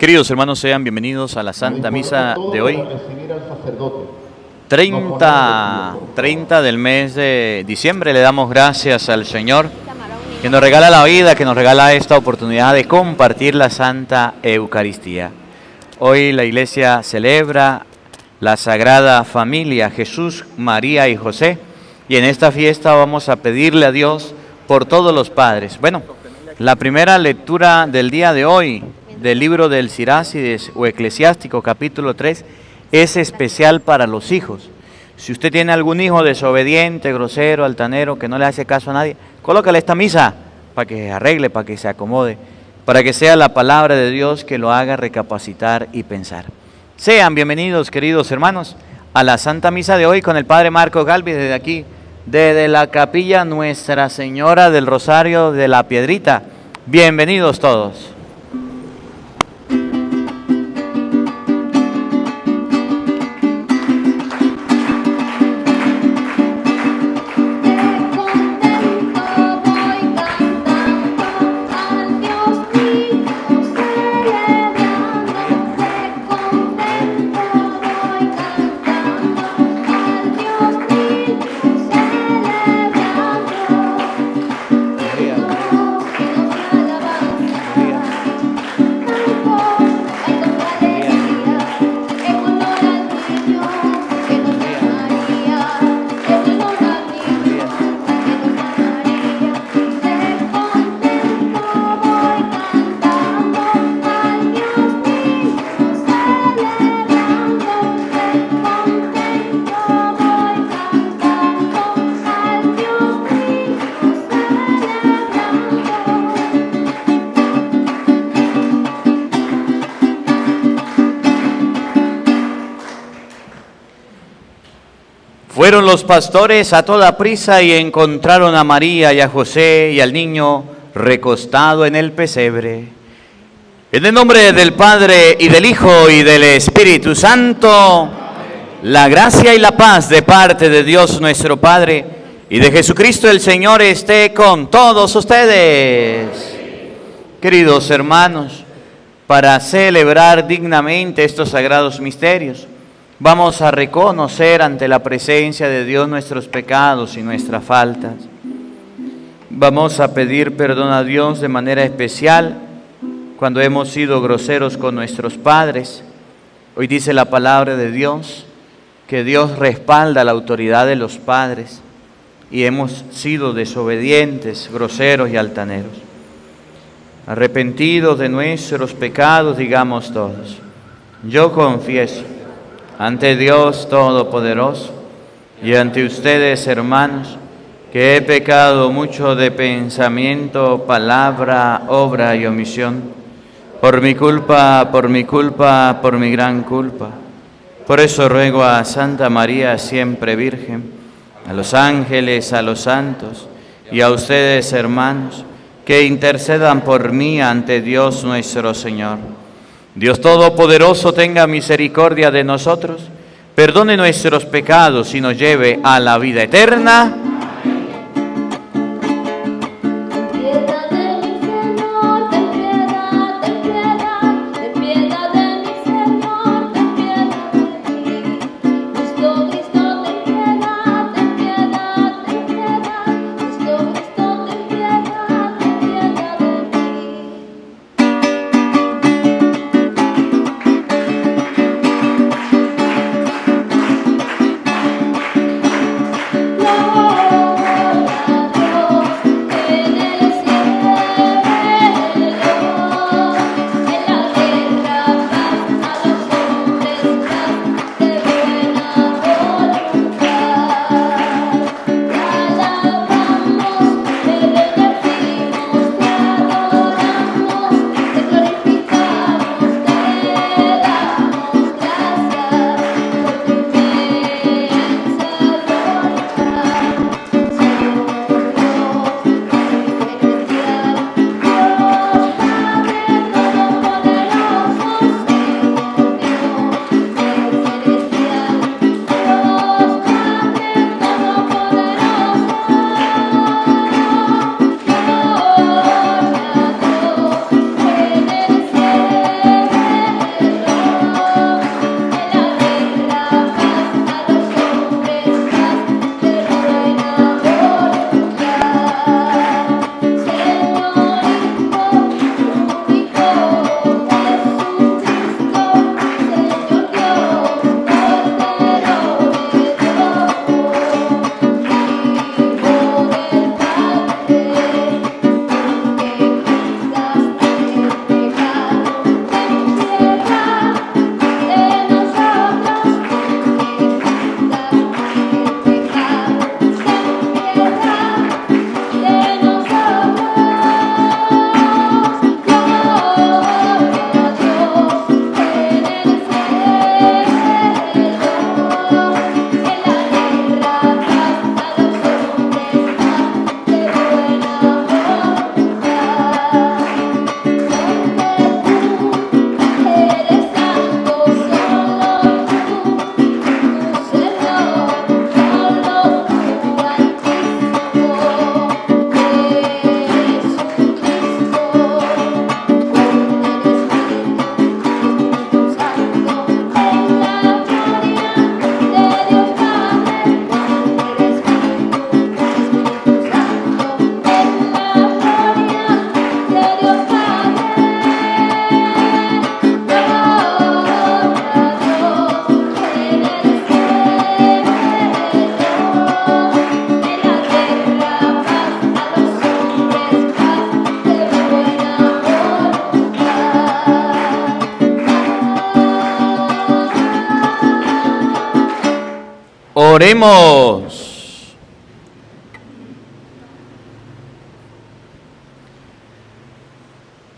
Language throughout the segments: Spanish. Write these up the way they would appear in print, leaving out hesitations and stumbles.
Queridos hermanos, sean bienvenidos a la Santa Misa de hoy, 30 del mes de diciembre. Le damos gracias al Señor que nos regala la vida, que nos regala esta oportunidad de compartir la Santa Eucaristía. Hoy la Iglesia celebra la Sagrada Familia, Jesús, María y José, y en esta fiesta vamos a pedirle a Dios por todos los padres. Bueno, la primera lectura del día de hoy, del libro del Sirácides o Eclesiástico, capítulo 3, es especial para los hijos. Si usted tiene algún hijo desobediente, grosero, altanero, que no le hace caso a nadie, colócale esta misa para que se arregle, para que se acomode, para que sea la palabra de Dios que lo haga recapacitar y pensar. Sean bienvenidos, queridos hermanos, a la Santa Misa de hoy con el Padre Marcos Galvis desde aquí, desde la capilla Nuestra Señora del Rosario de la Piedrita. Bienvenidos todos. Fueron los pastores a toda prisa y encontraron a María y a José y al niño recostado en el pesebre. En el nombre del Padre y del Hijo y del Espíritu Santo, la gracia y la paz de parte de Dios nuestro Padre y de Jesucristo el Señor esté con todos ustedes. Queridos hermanos, para celebrar dignamente estos sagrados misterios, vamos a reconocer ante la presencia de Dios nuestros pecados y nuestras faltas. Vamos a pedir perdón a Dios de manera especial cuando hemos sido groseros con nuestros padres. Hoy dice la palabra de Dios que Dios respalda la autoridad de los padres y hemos sido desobedientes, groseros y altaneros. Arrepentidos de nuestros pecados, digamos todos: yo confieso ante Dios Todopoderoso y ante ustedes, hermanos, que he pecado mucho de pensamiento, palabra, obra y omisión, por mi culpa, por mi gran culpa. Por eso ruego a Santa María, siempre Virgen, a los ángeles, a los santos y a ustedes, hermanos, que intercedan por mí ante Dios nuestro Señor. Dios Todopoderoso tenga misericordia de nosotros, perdone nuestros pecados y nos lleve a la vida eterna. Oh, Oremos.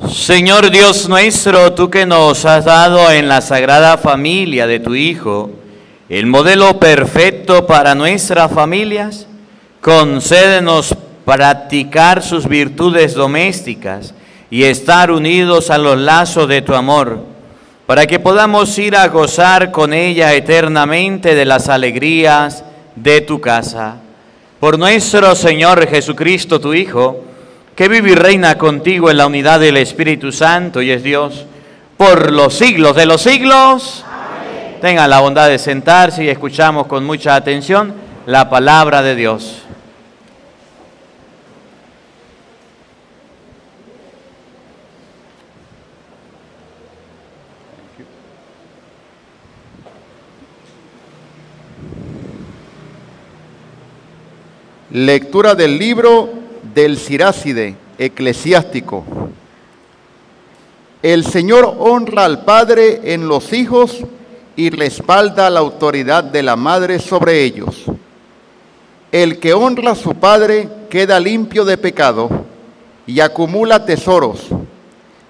Señor Dios nuestro, tú que nos has dado en la sagrada familia de tu Hijo el modelo perfecto para nuestras familias, concédenos practicar sus virtudes domésticas y estar unidos a los lazos de tu amor, para que podamos ir a gozar con ella eternamente de las alegrías de tu casa. Por nuestro Señor Jesucristo, tu Hijo, que vive y reina contigo en la unidad del Espíritu Santo y es Dios por los siglos de los siglos. Amén. Tengan la bondad de sentarse y escuchamos con mucha atención la palabra de Dios. Lectura del libro del Siráside eclesiástico. El Señor honra al Padre en los hijos y respalda la autoridad de la madre sobre ellos. El que honra a su padre queda limpio de pecado y acumula tesoros,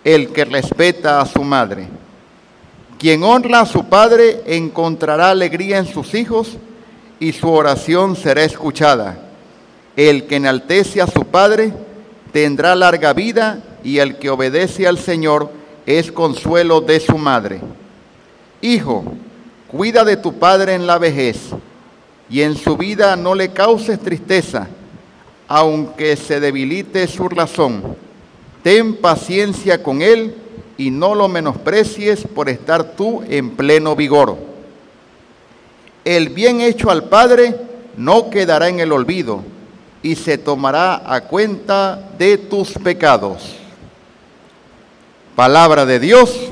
el que respeta a su madre. Quien honra a su padre encontrará alegría en sus hijos y su oración será escuchada. El que enaltece a su padre tendrá larga vida y el que obedece al Señor es consuelo de su madre. Hijo, cuida de tu padre en la vejez y en su vida no le causes tristeza, aunque se debilite su razón. Ten paciencia con él y no lo menosprecies por estar tú en pleno vigor. El bien hecho al Padre no quedará en el olvido y se tomará a cuenta de tus pecados. Palabra de Dios.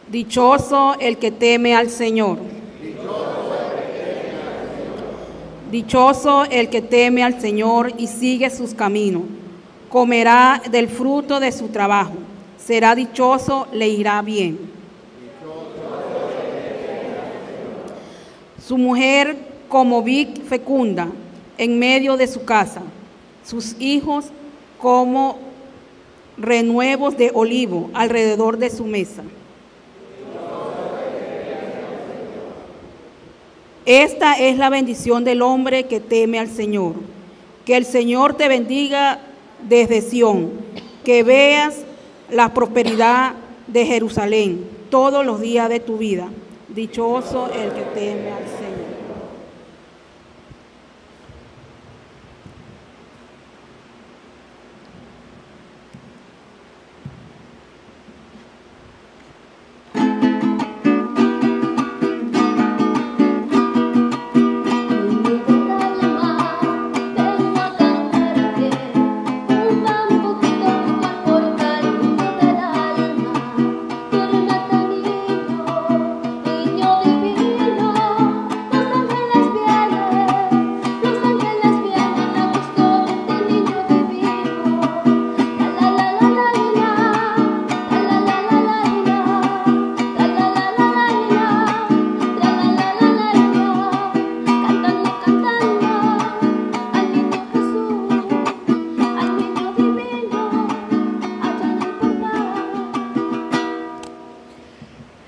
Dichoso el que teme al Señor. Dichoso el que teme al Señor y sigue sus caminos. Comerá del fruto de su trabajo. Será dichoso, le irá bien. Su mujer como vid fecunda en medio de su casa. Sus hijos como renuevos de olivo alrededor de su mesa. Esta es la bendición del hombre que teme al Señor. Que el Señor te bendiga desde Sión, que veas la prosperidad de Jerusalén todos los días de tu vida. Dichoso el que teme al Señor.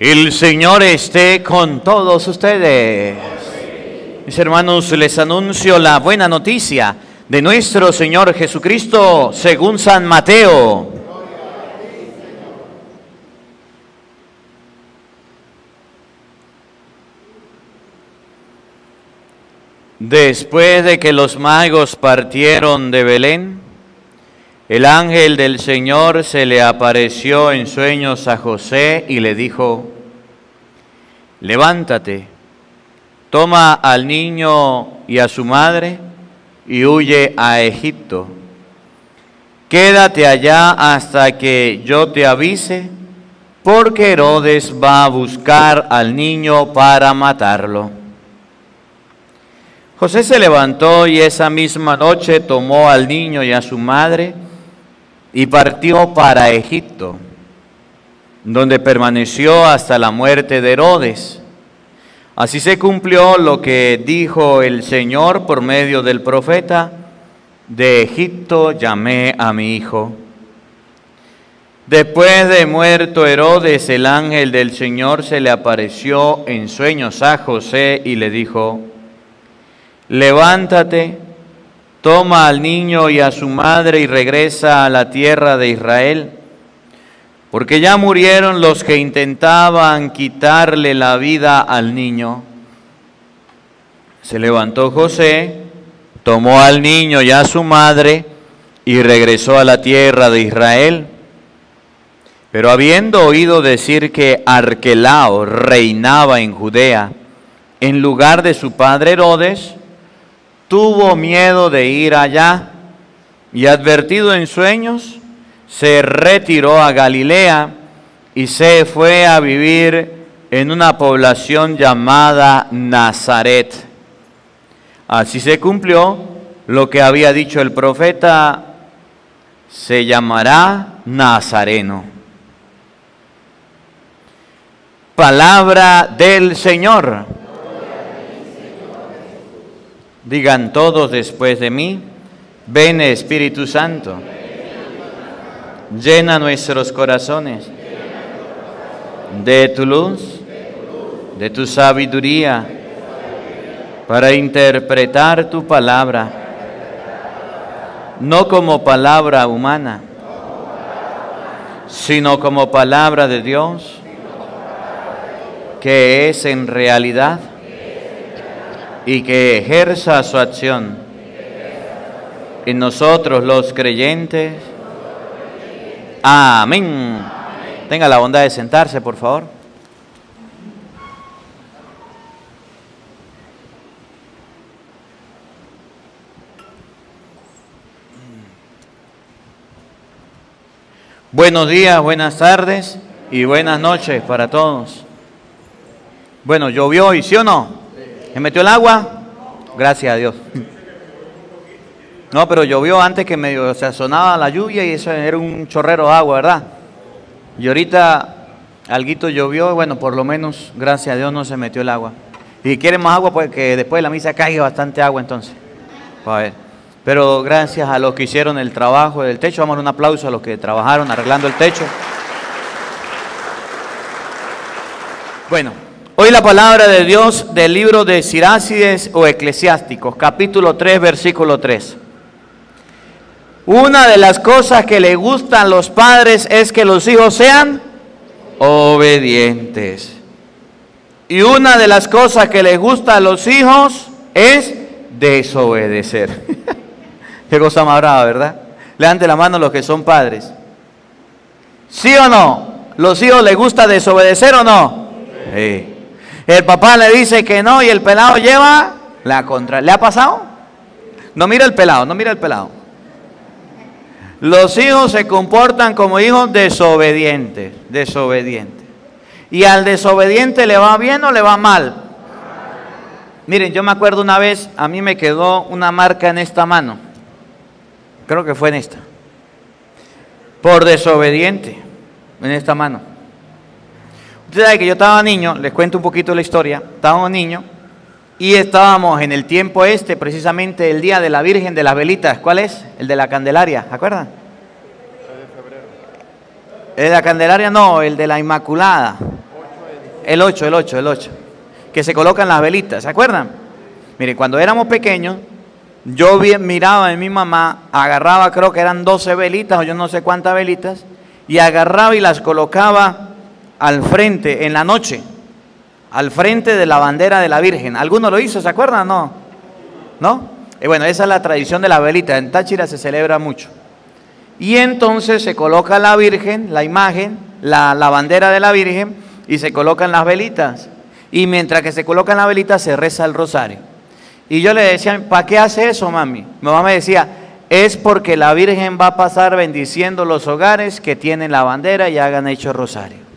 El Señor esté con todos ustedes. Mis hermanos, les anuncio la buena noticia de nuestro Señor Jesucristo según San Mateo. Después de que los magos partieron de Belén, el ángel del Señor se le apareció en sueños a José y le dijo: levántate, toma al niño y a su madre y huye a Egipto. Quédate allá hasta que yo te avise, porque Herodes va a buscar al niño para matarlo. José se levantó y esa misma noche tomó al niño y a su madre y partió para Egipto, donde permaneció hasta la muerte de Herodes. Así se cumplió lo que dijo el Señor por medio del profeta: de Egipto llamé a mi hijo. Después de muerto Herodes, el ángel del Señor se le apareció en sueños a José y le dijo: levántate, toma al niño y a su madre y regresa a la tierra de Israel, porque ya murieron los que intentaban quitarle la vida al niño. Se levantó José, tomó al niño y a su madre y regresó a la tierra de Israel. Pero habiendo oído decir que Arquelao reinaba en Judea en lugar de su padre Herodes, tuvo miedo de ir allá y, advertido en sueños, se retiró a Galilea y se fue a vivir en una población llamada Nazaret. Así se cumplió lo que había dicho el profeta: se llamará Nazareno. Palabra del Señor. Digan todos después de mí: ven Espíritu Santo, llena nuestros corazones de tu luz, de tu sabiduría, para interpretar tu palabra, no como palabra humana, sino como palabra de Dios, que es en realidad y que ejerza su acción en nosotros los creyentes. Amén. Tenga la bondad de sentarse, por favor. Buenos días, buenas tardes y buenas noches para todos. Bueno, ¿llovió hoy, sí o no? ¿Se metió el agua? Gracias a Dios. No, pero llovió antes que medio se sonaba la lluvia y eso era un chorrero de agua, ¿verdad? Y ahorita alguito llovió, bueno, por lo menos, gracias a Dios, no se metió el agua. Y si quieren más agua, pues que después de la misa caiga bastante agua entonces. A ver. Pero gracias a los que hicieron el trabajo del techo, vamos a dar un aplauso a los que trabajaron arreglando el techo. Bueno. Hoy la palabra de Dios del libro de Sirácides o Eclesiásticos, capítulo 3, versículo 3. Una de las cosas que le gustan a los padres es que los hijos sean obedientes. Y una de las cosas que les gusta a los hijos es desobedecer. Qué cosa más brava, ¿verdad? Levante la mano los que son padres. ¿Sí o no? ¿Los hijos les gusta desobedecer o no? Sí. El papá le dice que no y el pelado lleva la contra. ¿Le ha pasado? No mira el pelado, no mira el pelado. Los hijos se comportan como hijos desobedientes, desobedientes. ¿Y al desobediente le va bien o le va mal? Miren, yo me acuerdo una vez, a mí me quedó una marca en esta mano. Creo que fue en esta. Por desobediente, en esta mano. Usted sabe que yo estaba niño, les cuento un poquito la historia, estábamos niños y estábamos en el tiempo precisamente el día de la Virgen de las Velitas. ¿Cuál es? El de la Candelaria, ¿se acuerdan? El de la Candelaria no, el de la Inmaculada. El 8, que se colocan las velitas, ¿se acuerdan? Miren, cuando éramos pequeños, yo miraba a mi mamá, agarraba, creo que eran 12 velitas o yo no sé cuántas velitas, y agarraba y las colocaba al frente, en la noche, al frente de la bandera de la Virgen. ¿Alguno lo hizo? ¿Se acuerdan? ¿No? ¿No? Bueno, esa es la tradición de la velita. En Táchira se celebra mucho. Y entonces se coloca la Virgen, la imagen, la bandera de la Virgen, y se colocan las velitas. Y mientras que se colocan las velitas, se reza el rosario. Y yo le decía, ¿para qué hace eso, mami? Mi mamá me decía, es porque la Virgen va a pasar bendiciendo los hogares que tienen la bandera y hagan hecho rosario.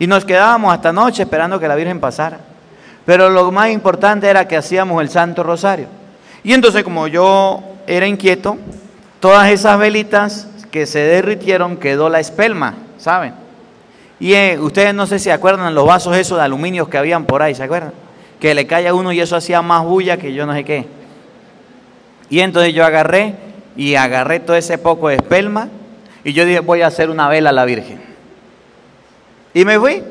Y nos quedábamos hasta noche esperando que la Virgen pasara. Pero lo más importante era que hacíamos el Santo Rosario. Y entonces, como yo era inquieto, todas esas velitas que se derritieron quedó la espelma, ¿saben? Y ustedes no sé si se acuerdan los vasos esos de aluminio que habían por ahí, ¿se acuerdan? Que le cae a uno y eso hacía más bulla que yo no sé qué. Y entonces yo agarré todo ese poco de espelma y yo dije, voy a hacer una vela a la Virgen. Y me fui.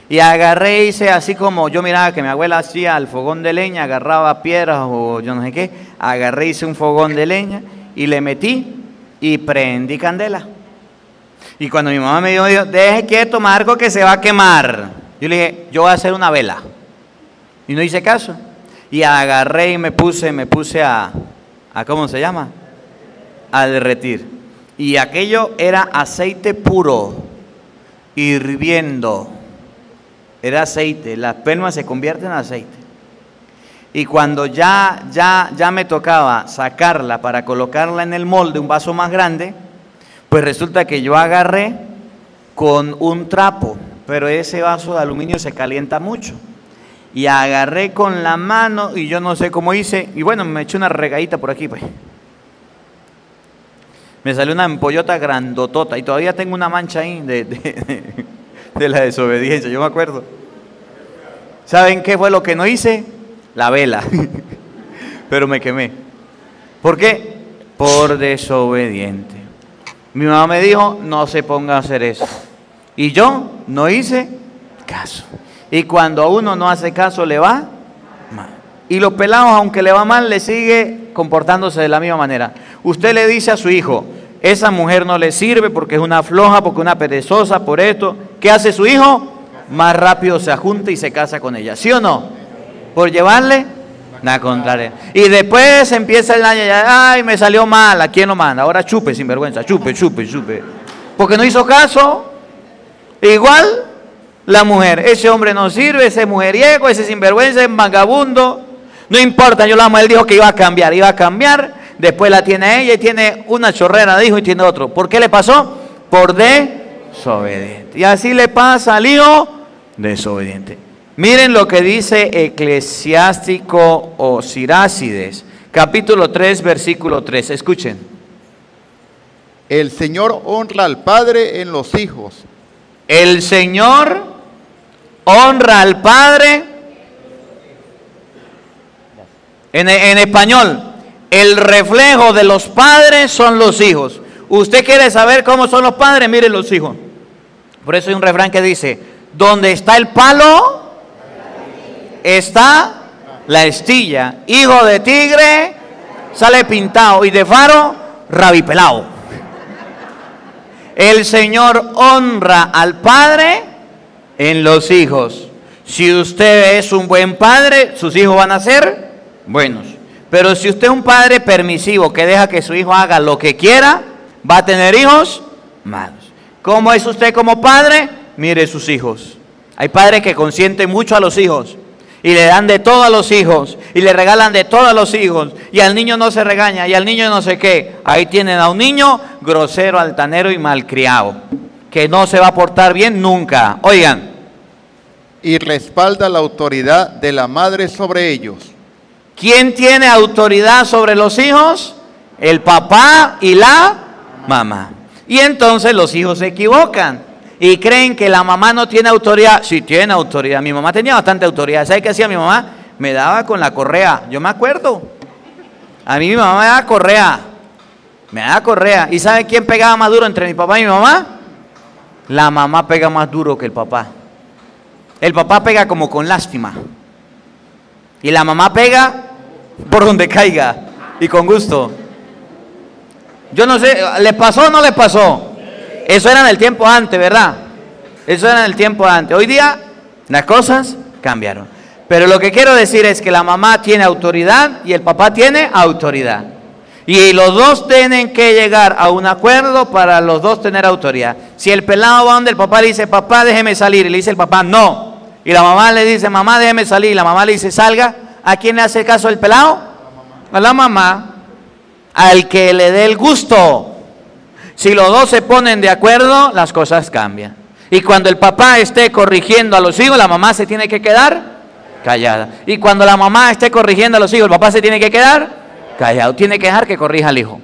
Y agarré, hice así como yo miraba que mi abuela hacía al fogón de leña, agarraba piedras o yo no sé qué, agarré, hice un fogón de leña y le metí y prendí candela. Y cuando mi mamá me dijo, deje quieto Marco que se va a quemar. Yo le dije, yo voy a hacer una vela. Y no hice caso. Y agarré y me puse a ¿cómo se llama? A derretir. Y aquello era aceite puro, hirviendo. Era aceite, la espelma se convierte en aceite. Y cuando ya me tocaba sacarla para colocarla en el molde, un vaso más grande, pues resulta que yo agarré con un trapo, pero ese vaso de aluminio se calienta mucho. Y agarré con la mano y yo no sé cómo hice, y bueno, me eché una regadita por aquí, pues. Me salió una empollota grandotota y todavía tengo una mancha ahí de la desobediencia, yo me acuerdo. ¿Saben qué fue lo que no hice? La vela. Pero me quemé. ¿Por qué? Por desobediente. Mi mamá me dijo, no se ponga a hacer eso. Y yo no hice caso. Y cuando a uno no hace caso, le va mal. Y los pelados, aunque le va mal, le sigue comportándose de la misma manera. Usted le dice a su hijo, esa mujer no le sirve porque es una floja, porque es una perezosa, por esto. ¿Qué hace su hijo? Más rápido se ajunta y se casa con ella. ¿Sí o no? Por llevarle la contraria. Y después empieza el año, ay, me salió mal, ¿a quién lo manda? Ahora chupe, sinvergüenza, chupe. Porque no hizo caso. Igual la mujer, ese hombre no sirve, ese mujeriego, ese sinvergüenza, es vagabundo. No importa, yo la amo, él dijo que iba a cambiar, después la tiene ella y tiene una chorrera de hijo y tiene otro. ¿Por qué le pasó? Por desobediente. Y así le pasa al hijo desobediente. Miren lo que dice Eclesiástico o Sirácides, capítulo 3, versículo 3. Escuchen. El Señor honra al padre en los hijos. El Señor honra al padre. En español, el reflejo de los padres son los hijos. ¿Usted quiere saber cómo son los padres? Miren los hijos. Por eso hay un refrán que dice, donde está el palo, está la estilla. Hijo de tigre, sale pintado, y de faro, rabipelado. El Señor honra al padre en los hijos. Si usted es un buen padre, sus hijos van a ser buenos. Pero si usted es un padre permisivo que deja que su hijo haga lo que quiera, va a tener hijos malos. ¿Cómo es usted como padre? Mire sus hijos. Hay padres que consienten mucho a los hijos y le dan de todo a los hijos y le regalan de todo a los hijos y al niño no se regaña y al niño no sé qué. Ahí tienen a un niño grosero, altanero y malcriado, que no se va a portar bien nunca. Oigan. Y respalda la autoridad de la madre sobre ellos. ¿Quién tiene autoridad sobre los hijos? El papá y la mamá. Y entonces los hijos se equivocan y creen que la mamá no tiene autoridad. Sí tiene autoridad. Mi mamá tenía bastante autoridad. ¿Sabe qué hacía mi mamá? Me daba con la correa. Yo me acuerdo. A mí mi mamá me daba correa. Me daba correa. ¿Y sabe quién pegaba más duro entre mi papá y mi mamá? La mamá pega más duro que el papá. El papá pega como con lástima. Y la mamá pega por donde caiga y con gusto. Yo no sé, ¿le pasó o no le pasó? Eso era en el tiempo antes, ¿verdad? Eso era en el tiempo antes. Hoy día las cosas cambiaron. Pero lo que quiero decir es que la mamá tiene autoridad y el papá tiene autoridad. Y los dos tienen que llegar a un acuerdo para los dos tener autoridad. Si el pelado va donde el papá le dice, papá, déjeme salir, y le dice el papá, no. Y la mamá le dice, mamá, déjeme salir, y la mamá le dice, salga. ¿A quién le hace caso el pelado? A la mamá. Al que le dé el gusto. Si los dos se ponen de acuerdo, las cosas cambian. Y cuando el papá esté corrigiendo a los hijos, la mamá se tiene que quedar callada. Y cuando la mamá esté corrigiendo a los hijos, el papá se tiene que quedar callado. Tiene que dejar que corrija al hijo.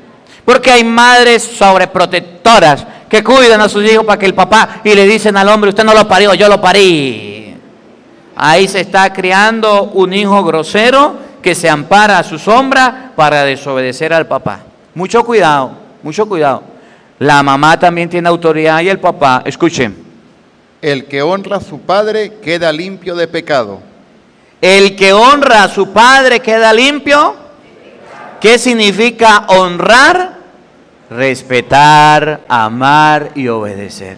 Porque hay madres sobreprotectoras que cuidan a sus hijos para que el papá, y le dicen al hombre, usted no lo parió, yo lo parí. Ahí se está criando un hijo grosero que se ampara a su sombra para desobedecer al papá. Mucho cuidado, mucho cuidado. La mamá también tiene autoridad y el papá, escuchen. El que honra a su padre queda limpio de pecado. El que honra a su padre queda limpio. ¿Qué significa honrar? Respetar, amar y obedecer.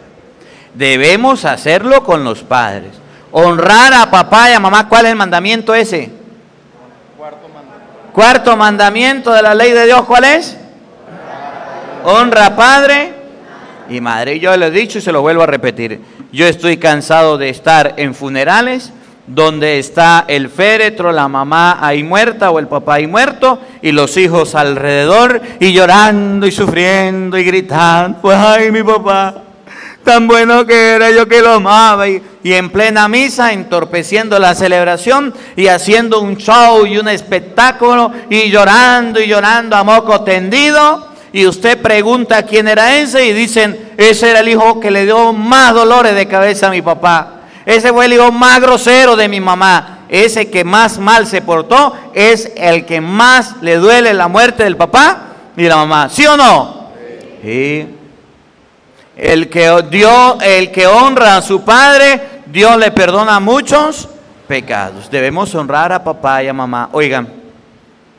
Debemos hacerlo con los padres. Honrar a papá y a mamá. ¿Cuál es el mandamiento ese? Cuarto mandamiento de la ley de Dios. ¿Cuál es? Honra a padre y madre. Yo lo he dicho y se lo vuelvo a repetir. Yo estoy cansado de estar en funerales donde está el féretro, la mamá ahí muerta o el papá ahí muerto y los hijos alrededor y llorando y sufriendo y gritando, pues ay mi papá, tan bueno que era, yo que lo amaba, y en plena misa entorpeciendo la celebración y haciendo un show y un espectáculo y llorando a moco tendido, y usted pregunta quién era ese y dicen, ese era el hijo que le dio más dolores de cabeza a mi papá. Ese fue el hijo más grosero de mi mamá. Ese que más mal se portó es el que más le duele la muerte del papá y de la mamá. ¿Sí o no? Sí. El que honra a su padre, Dios le perdona muchos pecados. Debemos honrar a papá y a mamá. Oigan.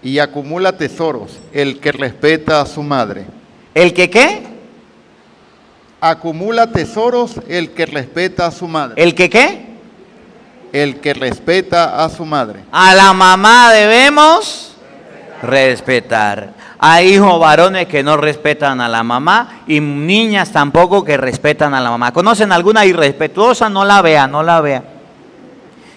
Y acumula tesoros el que respeta a su madre. ¿El que qué? Acumula tesoros el que respeta a su madre. ¿El que qué? El que respeta a su madre. A la mamá debemos respetar. Hay hijos varones que no respetan a la mamá y niñas tampoco que respetan a la mamá. ¿Conocen alguna irrespetuosa? No la vea, no la vea.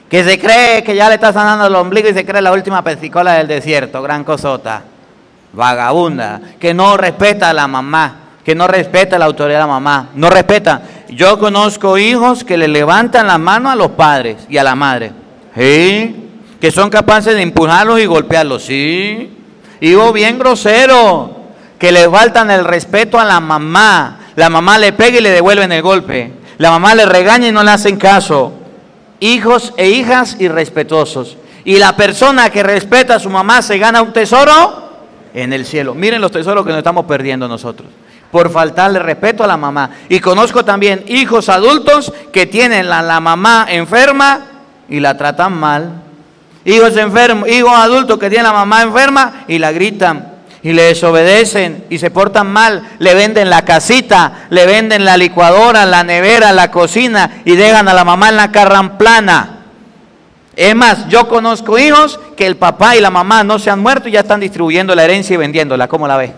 Que se cree que ya le está sanando el ombligo y se cree la última pesicola del desierto, gran cosota. Vagabunda, que no respeta a la mamá, que no respeta la autoridad de la mamá, no respeta. Yo conozco hijos que le levantan la mano a los padres y a la madre, ¿sí? Que son capaces de empujarlos y golpearlos, ¿sí? Hijos bien groseros, que le faltan el respeto a la mamá le pega y le devuelven el golpe, la mamá le regaña y no le hacen caso. Hijos e hijas irrespetuosos. Y la persona que respeta a su mamá se gana un tesoro en el cielo. Miren los tesoros que nos estamos perdiendo nosotros por faltarle respeto a la mamá. Y conozco también hijos adultos que tienen la mamá enferma y la tratan mal. Hijos adultos que tienen la mamá enferma y la gritan y le desobedecen y se portan mal. Le venden la casita, le venden la licuadora, la nevera, la cocina y dejan a la mamá en la carramplana. Es más, yo conozco hijos que el papá y la mamá no se han muerto y ya están distribuyendo la herencia y vendiéndola. ¿Cómo la ve?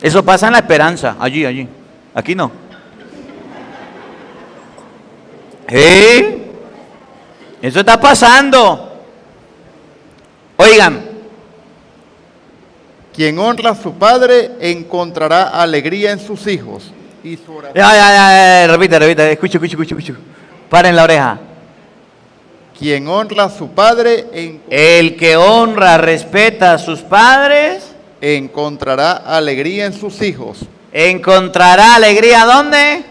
Eso pasa en La Esperanza, allí. Aquí no. Eso está pasando. Oigan. Quien honra a su padre encontrará alegría en sus hijos. Y su oración. Repite, escucho. Paren la oreja. Quien honra a su padre el que honra, respeta a sus padres, encontrará alegría en sus hijos. ¿Encontrará alegría dónde?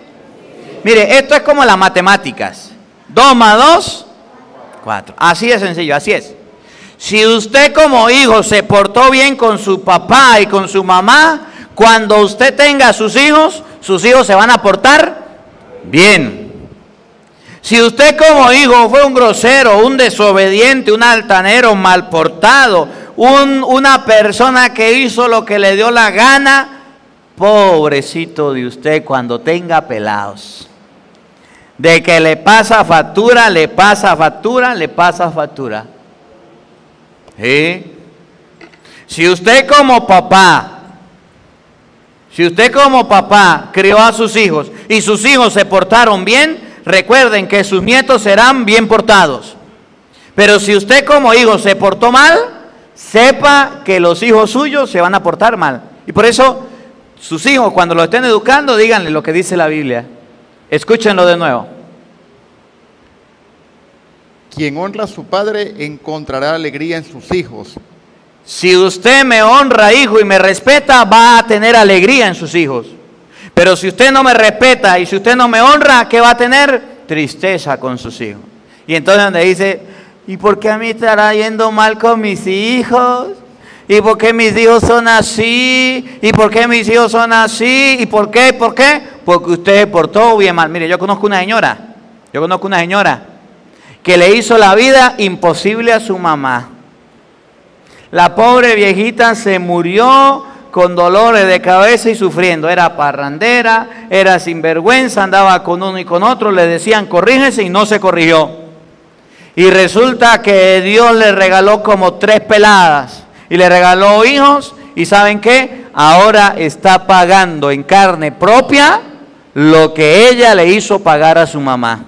Mire, esto es como las matemáticas. 2 más 2, 4. Así de sencillo, así es. Si usted como hijo se portó bien con su papá y con su mamá, cuando usted tenga a sus hijos se van a portar bien. Si usted como hijo fue un grosero, un desobediente, un altanero, mal portado, una persona que hizo lo que le dio la gana, pobrecito de usted cuando tenga pelados. De que le pasa factura. ¿Sí? Si usted como papá crió a sus hijos y sus hijos se portaron bien, recuerden que sus nietos serán bien portados. Pero si usted como hijo se portó mal, sepa que los hijos suyos se van a portar mal. Y por eso, sus hijos cuando lo estén educando, díganle lo que dice la Biblia. Escúchenlo de nuevo. Quien honra a su padre encontrará alegría en sus hijos, Si usted me honra, hijo, y me respeta, va a tener alegría en sus hijos. Pero si usted no me respeta y si usted no me honra, ¿qué va a tener? Tristeza con sus hijos. Y entonces donde dice, ¿y por qué a mí estará yendo mal con mis hijos? ¿Y por qué mis hijos son así? ¿Y por qué mis hijos son así? ¿Y por qué? ¿Por qué? Porque usted se portó bien mal. Mire, yo conozco una señora que le hizo la vida imposible a su mamá. La pobre viejita se murió con dolores de cabeza y sufriendo. Era parrandera, era sinvergüenza, andaba con uno y con otro, le decían corrígese y no se corrigió. Y resulta que Dios le regaló como 3 peladas y le regaló hijos, y ¿saben qué? Ahora está pagando en carne propia lo que ella le hizo pagar a su mamá,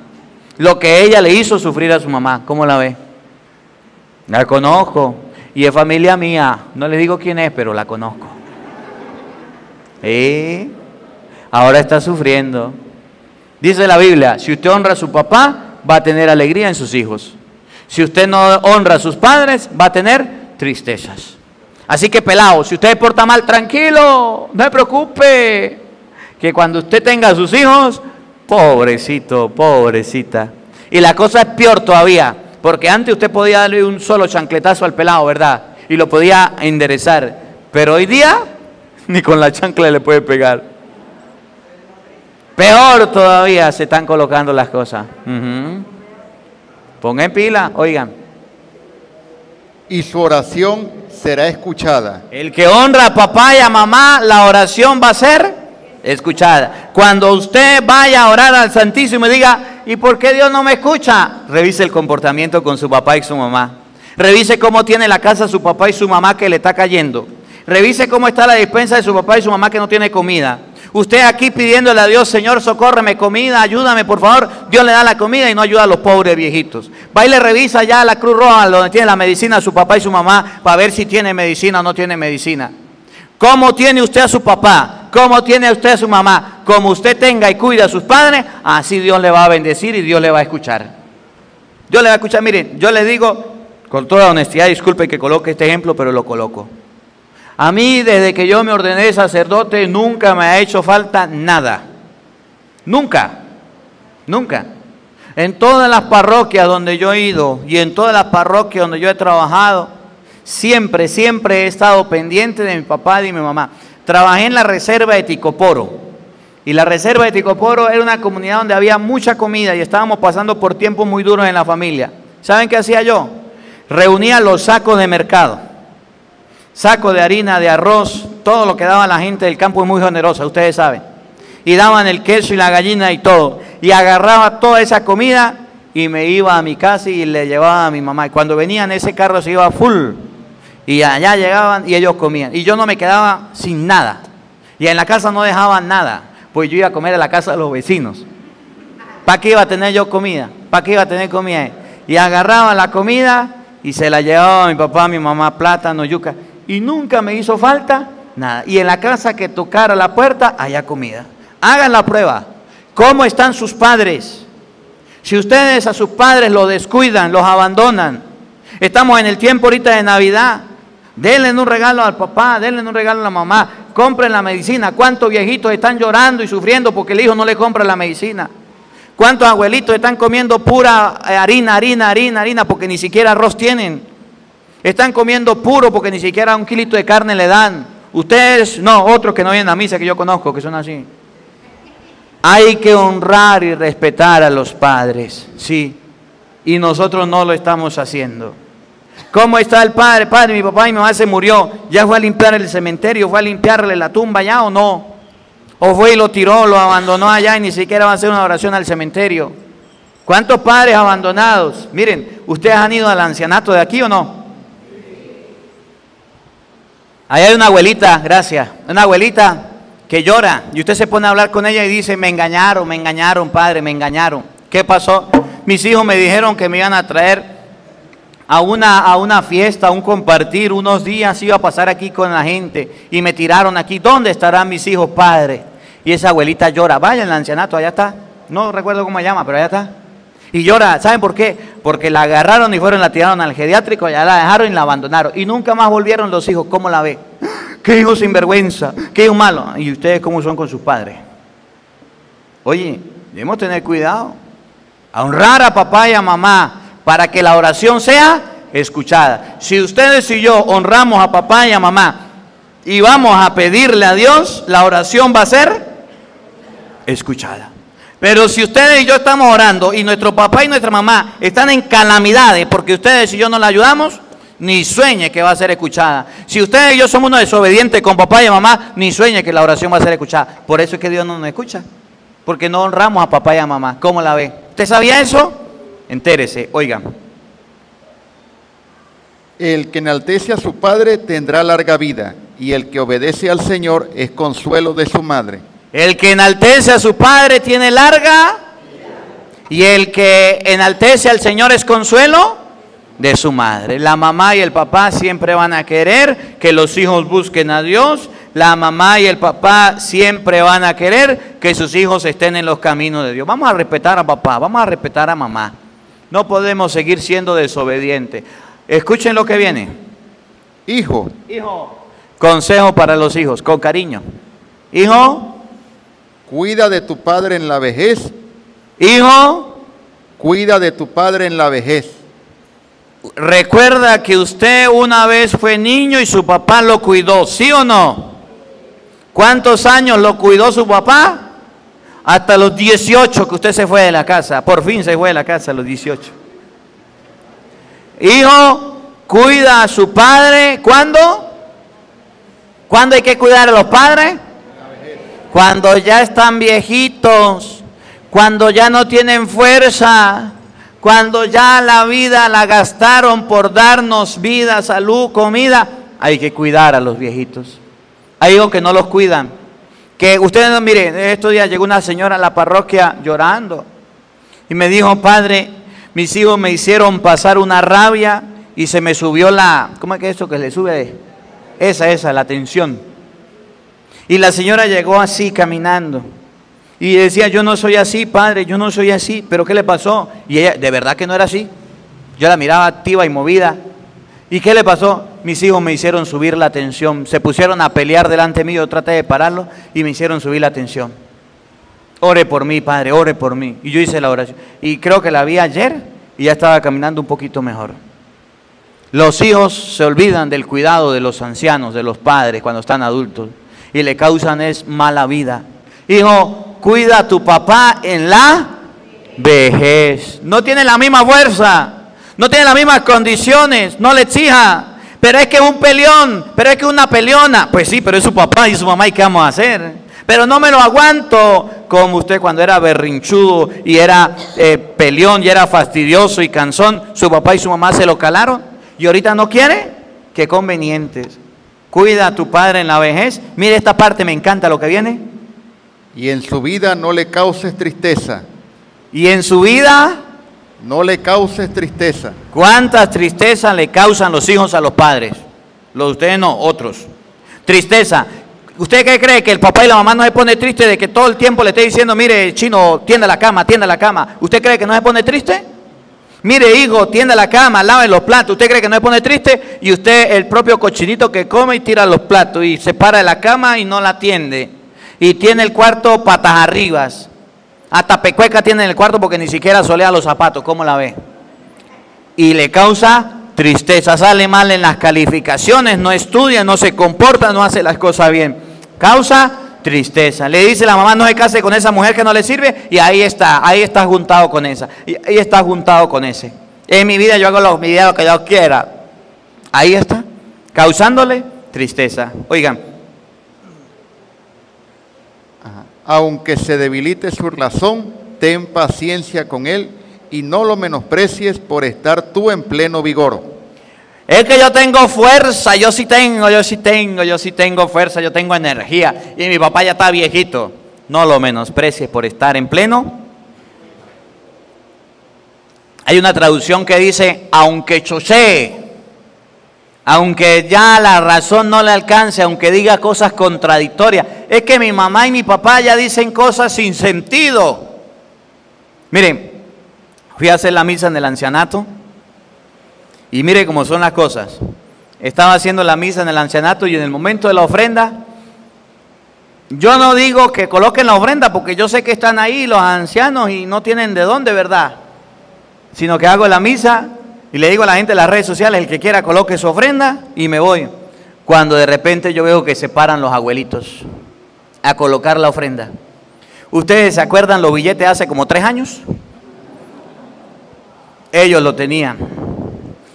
lo que ella le hizo sufrir a su mamá. ¿Cómo la ve? La conozco y es familia mía, no les digo quién es, pero la conozco. Ahora está sufriendo. Dice la Biblia, si usted honra a su papá, va a tener alegría en sus hijos. Si usted no honra a sus padres, va a tener tristezas. Así que pelado, si usted se porta mal, tranquilo, no se preocupe, que cuando usted tenga a sus hijos, pobrecito, pobrecita. Y la cosa es peor todavía, porque antes usted podía darle un solo chancletazo al pelado, ¿verdad? Y lo podía enderezar, pero hoy día ni con la chancla le puede pegar. Peor todavía se están colocando las cosas. Pongan pila, oigan. Y su oración será escuchada. El que honra a papá y a mamá, la oración va a ser escuchada. Cuando usted vaya a orar al Santísimo y diga, ¿y por qué Dios no me escucha? Revise el comportamiento con su papá y su mamá. Revise cómo tiene la casa su papá y su mamá que le está cayendo. Revise cómo está la despensa de su papá y su mamá que no tiene comida. Usted aquí pidiéndole a Dios, Señor, socórreme comida, ayúdame por favor. Dios le da la comida y no ayuda a los pobres viejitos. Va y le revisa ya a la Cruz Roja donde tiene la medicina a su papá y su mamá para ver si tiene medicina o no tiene medicina. ¿Cómo tiene usted a su papá? ¿Cómo tiene usted a su mamá? Como usted tenga y cuida a sus padres, así Dios le va a bendecir y Dios le va a escuchar. Dios le va a escuchar. Miren, yo le digo con toda honestidad, disculpe que coloque este ejemplo, pero lo coloco. A mí, desde que yo me ordené sacerdote, nunca me ha hecho falta nada. Nunca. Nunca. En todas las parroquias donde yo he ido y en todas las parroquias donde yo he trabajado, siempre he estado pendiente de mi papá y de mi mamá. Trabajé en la reserva de Ticoporo. Y la reserva de Ticoporo era una comunidad donde había mucha comida y estábamos pasando por tiempos muy duros en la familia. ¿Saben qué hacía yo? Reunía los sacos de mercado. Saco de harina, de arroz, todo lo que daba la gente del campo es muy generosa, ustedes saben. Y daban el queso y la gallina y todo. Y agarraba toda esa comida y me iba a mi casa y le llevaba a mi mamá. Y cuando venían ese carro se iba full. Y allá llegaban y ellos comían. Y yo no me quedaba sin nada. Y en la casa no dejaban nada. Pues yo iba a comer a la casa de los vecinos. ¿Para qué iba a tener yo comida? ¿Para qué iba a tener comida? Y agarraban la comida y se la llevaba a mi papá, a mi mamá, plátano, yuca. Y nunca me hizo falta nada. Y en la casa que tocara la puerta, haya comida. Hagan la prueba. ¿Cómo están sus padres? Si ustedes a sus padres los descuidan, los abandonan. Estamos en el tiempo ahorita de Navidad. Denle un regalo al papá, denle un regalo a la mamá. Compren la medicina. ¿Cuántos viejitos están llorando y sufriendo porque el hijo no le compra la medicina? ¿Cuántos abuelitos están comiendo pura harina porque ni siquiera arroz tienen? Están comiendo puro porque ni siquiera un kilito de carne le dan. Ustedes, no, otros que no vienen a misa que yo conozco, que son así. Hay que honrar y respetar a los padres, sí. Y nosotros no lo estamos haciendo. ¿Cómo está el padre? Padre, mi papá y mi mamá se murió. ¿Ya fue a limpiar el cementerio? ¿Fue a limpiarle la tumba ya o no? ¿O fue y lo tiró, lo abandonó allá y ni siquiera va a hacer una oración al cementerio? ¿Cuántos padres abandonados? Miren, ¿ustedes han ido al ancianato de aquí o no? Ahí hay una abuelita, gracias, una abuelita que llora y usted se pone a hablar con ella y dice, me engañaron, padre, me engañaron. ¿Qué pasó? Mis hijos me dijeron que me iban a traer a una fiesta, a un compartir, unos días iba a pasar aquí con la gente y me tiraron aquí. ¿Dónde estarán mis hijos, padre? Y esa abuelita llora, vaya en el ancianato, allá está, no recuerdo cómo se llama, pero allá está. Y llora, ¿saben por qué? Porque la agarraron y fueron, la tiraron al geriátrico, ya la dejaron y la abandonaron. Y nunca más volvieron los hijos. ¿Cómo la ve? ¡Qué hijo sinvergüenza! ¡Qué hijo malo! ¿Y ustedes cómo son con sus padres? Oye, debemos tener cuidado. A honrar a papá y a mamá para que la oración sea escuchada. Si ustedes y yo honramos a papá y a mamá y vamos a pedirle a Dios, la oración va a ser escuchada. Pero si ustedes y yo estamos orando y nuestro papá y nuestra mamá están en calamidades porque ustedes y yo no la ayudamos, ni sueñe que va a ser escuchada. Si ustedes y yo somos unos desobedientes con papá y mamá, ni sueñe que la oración va a ser escuchada. Por eso es que Dios no nos escucha, porque no honramos a papá y a mamá. ¿Cómo la ve? ¿Usted sabía eso? Entérese, oigan. El que enaltece a su padre tendrá larga vida, y el que obedece al Señor es consuelo de su madre. El que enaltece a su padre tiene larga, y el que enaltece al Señor es consuelo de su madre. La mamá y el papá siempre van a querer que los hijos busquen a Dios. La mamá y el papá siempre van a querer que sus hijos estén en los caminos de Dios. Vamos a respetar a papá, vamos a respetar a mamá. No podemos seguir siendo desobedientes. Escuchen lo que viene. Hijo, Consejo para los hijos, con cariño. Hijo, cuida de tu padre en la vejez. hijo, Cuida de tu padre en la vejez. recuerda que usted una vez fue niño y su papá lo cuidó, ¿sí o no? ¿Cuántos años lo cuidó su papá? Hasta los 18 que usted se fue de la casa. Por fin se fue de la casa a los 18. Hijo, cuida a su padre. ¿Cuándo? ¿Cuándo hay que cuidar a los padres? Cuando ya están viejitos, cuando ya no tienen fuerza, cuando ya la vida la gastaron por darnos vida, salud, comida. Hay que cuidar a los viejitos. Hay hijos que no los cuidan. Que ustedes no, miren, estos días llegó una señora a la parroquia llorando y me dijo: padre, mis hijos me hicieron pasar una rabia y se me subió la, ¿cómo es que eso que le sube? Esa, la tensión. Y la señora llegó así caminando y decía: yo no soy así, padre, yo no soy así. ¿Pero qué le pasó? Y ella, de verdad que no era así. Yo la miraba activa y movida. ¿Y qué le pasó? Mis hijos me hicieron subir la tensión. Se pusieron a pelear delante mío. Yo traté de pararlo y me hicieron subir la tensión. Ore por mí, padre, ore por mí. Y yo hice la oración. Y creo que la vi ayer y ya estaba caminando un poquito mejor. Los hijos se olvidan del cuidado de los ancianos, de los padres cuando están adultos. Y le causan es mala vida. Hijo, cuida a tu papá en la vejez. No tiene la misma fuerza. No tiene las mismas condiciones, no le exija. Pero es que es un peleón, pero es que es una peleona. Pues sí, pero es su papá y su mamá, ¿y qué vamos a hacer? Pero no me lo aguanto. Como usted cuando era berrinchudo y era peleón y era fastidioso y cansón, su papá y su mamá se lo calaron y ahorita no quiere. Qué convenientes. Cuida a tu padre en la vejez. Mire esta parte, me encanta lo que viene. Y en su vida no le causes tristeza. Y en su vida no le causes tristeza. ¿Cuántas tristezas le causan los hijos a los padres? Los de ustedes no, otros. Tristeza. ¿Usted qué cree? ¿Que el papá y la mamá no se pone triste de que todo el tiempo le esté diciendo: mire, chino, tienda la cama, tienda la cama? ¿Usted cree que no se pone triste? Mire, hijo, tienda la cama, lave los platos. ¿Usted cree que no se pone triste? Y usted, el propio cochinito que come y tira los platos y se para de la cama y no la atiende. Y tiene el cuarto patas arriba. Hasta pecueca tiene en el cuarto porque ni siquiera solea los zapatos. ¿Cómo la ve? Y le causa tristeza. Sale mal en las calificaciones, no estudia, no se comporta, no hace las cosas bien. Causa tristeza. Le dice la mamá: no se case con esa mujer que no le sirve, y ahí está juntado con esa. Y ahí está juntado con ese. En mi vida yo hago mi vida lo que yo quiera. Ahí está, causándole tristeza. Oigan. Aunque se debilite su razón, ten paciencia con él y no lo menosprecies por estar tú en pleno vigor. Es que yo tengo fuerza, yo sí tengo fuerza, yo tengo energía. Y mi papá ya está viejito. No lo menosprecies por estar en pleno. Hay una traducción que dice: aunque chochee, aunque ya la razón no le alcance, aunque diga cosas contradictorias. Es que mi mamá y mi papá ya dicen cosas sin sentido. Miren, Fui a hacer la misa en el ancianato y mire cómo son las cosas. Estaba haciendo la misa en el ancianato y en el momento de la ofrenda, yo no digo que coloquen la ofrenda porque yo sé que están ahí los ancianos y no tienen de dónde, ¿verdad? Sino que hago la misa y le digo a la gente de las redes sociales, el que quiera coloque su ofrenda y me voy. Cuando de repente yo veo que se paran los abuelitos a colocar la ofrenda. ¿Ustedes se acuerdan los billetes hace como 3 años? Ellos lo tenían.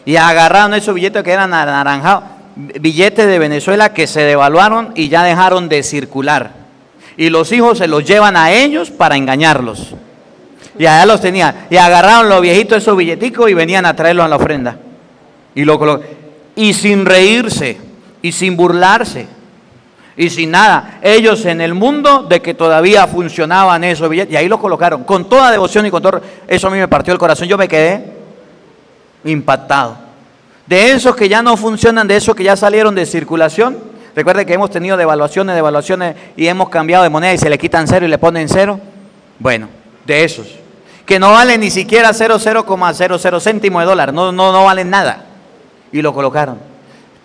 Y agarraron esos billetes que eran anaranjados. Billetes de Venezuela que se devaluaron y ya dejaron de circular. Y los hijos se los llevan a ellos para engañarlos. Y allá los tenían. Y agarraron los viejitos esos billeticos y venían a traerlos a la ofrenda. Y lo colocaron. Y sin reírse. Y sin burlarse. Y sin nada. Ellos en el mundo de que todavía funcionaban esos billetes. Y ahí los colocaron. Con toda devoción y con todo. Eso a mí me partió el corazón. Yo me quedé impactado. De esos que ya no funcionan, de esos que ya salieron de circulación. Recuerde que hemos tenido devaluaciones y hemos cambiado de moneda y se le quitan 0 y le ponen 0. Bueno, de esos. Que no valen ni siquiera 0,00 céntimo de dólar. No valen nada. Y lo colocaron.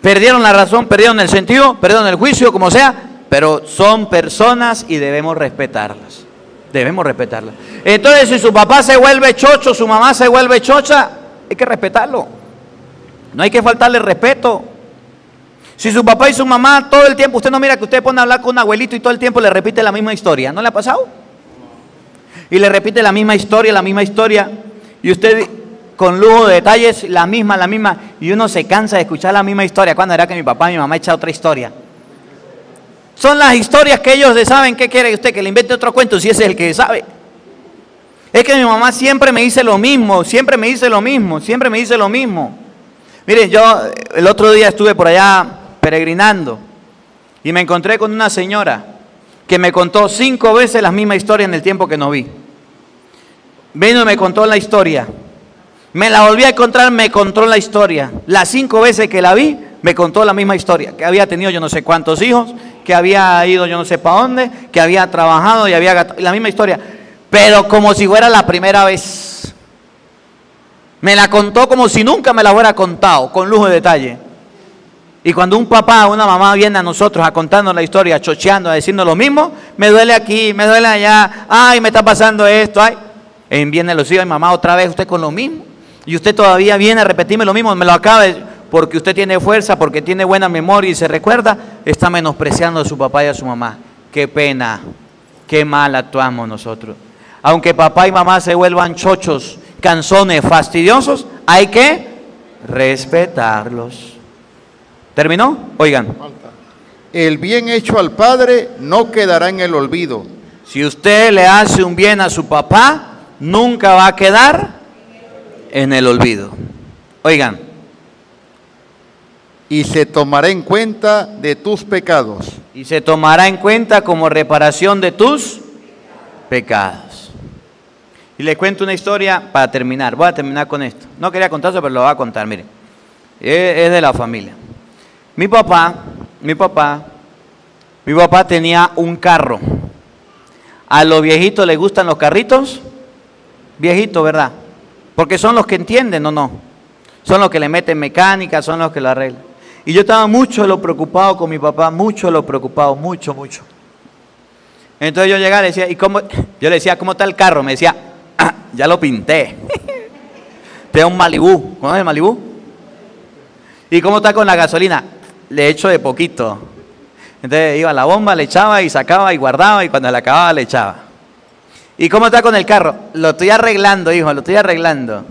Perdieron la razón, perdieron el sentido, perdieron el juicio, como sea. Pero son personas y debemos respetarlas. Debemos respetarlas. Entonces, si su papá se vuelve chocho, su mamá se vuelve chocha, hay que respetarlo. No hay que faltarle respeto. Si su papá y su mamá todo el tiempo, usted no mira que usted pone a hablar con un abuelito y todo el tiempo le repite la misma historia. ¿No le ha pasado? Y le repite la misma historia. Y usted con lujo de detalles, la misma. Y uno se cansa de escuchar la misma historia. ¿Cuándo era que mi papá y mi mamá echa otra historia? Son las historias que ellos saben. ¿Qué quiere usted? Que le invente otro cuento si ese es el que sabe. Es que mi mamá siempre me dice lo mismo. Miren, yo el otro día estuve por allá peregrinando y me encontré con una señora que me contó 5 veces la misma historia en el tiempo que nos vi. Vino y me contó la historia. Me la volví a encontrar, me contó la historia. Las 5 veces que la vi, me contó la misma historia. Que había tenido yo no sé cuántos hijos, que había ido yo no sé para dónde, que había trabajado y había gastado. La misma historia. Pero como si fuera la primera vez. Me la contó como si nunca me la hubiera contado, con lujo de detalle. Y cuando un papá o una mamá viene a nosotros a contarnos la historia, chocheando, a decirnos lo mismo, me duele aquí, me duele allá, ay, me está pasando esto, ay. Viene los hijos y mamá otra vez usted con lo mismo. Y usted todavía viene a repetirme lo mismo, me lo acaba de... Porque usted tiene fuerza, porque tiene buena memoria y se recuerda, está menospreciando a su papá y a su mamá. Qué pena, qué mal actuamos nosotros. Aunque papá y mamá se vuelvan chochos, canzones, fastidiosos, hay que respetarlos. ¿Terminó? Oigan. El bien hecho al padre no quedará en el olvido. Si usted le hace un bien a su papá, nunca va a quedar en el olvido. Oigan. Y se tomará en cuenta de tus pecados. Y se tomará en cuenta como reparación de tus pecados. Y les cuento una historia para terminar. Voy a terminar con esto. No quería contárselo, pero lo voy a contar. Miren, es de la familia. Mi papá tenía un carro. A los viejitos les gustan los carritos. Viejitos, ¿verdad? Porque son los que entienden, ¿o no? Son los que le meten mecánica, son los que lo arreglan. Y yo estaba mucho preocupado con mi papá, mucho. Entonces yo llegaba y le decía, yo le decía, ¿cómo está el carro? Me decía, ya lo pinté. Te da un Malibú. ¿Conoces el Malibú? ¿Y cómo está con la gasolina? Le echo de poquito. Entonces iba a la bomba, le echaba y sacaba y guardaba y cuando la acababa le echaba. ¿Y cómo está con el carro? Lo estoy arreglando, hijo, lo estoy arreglando.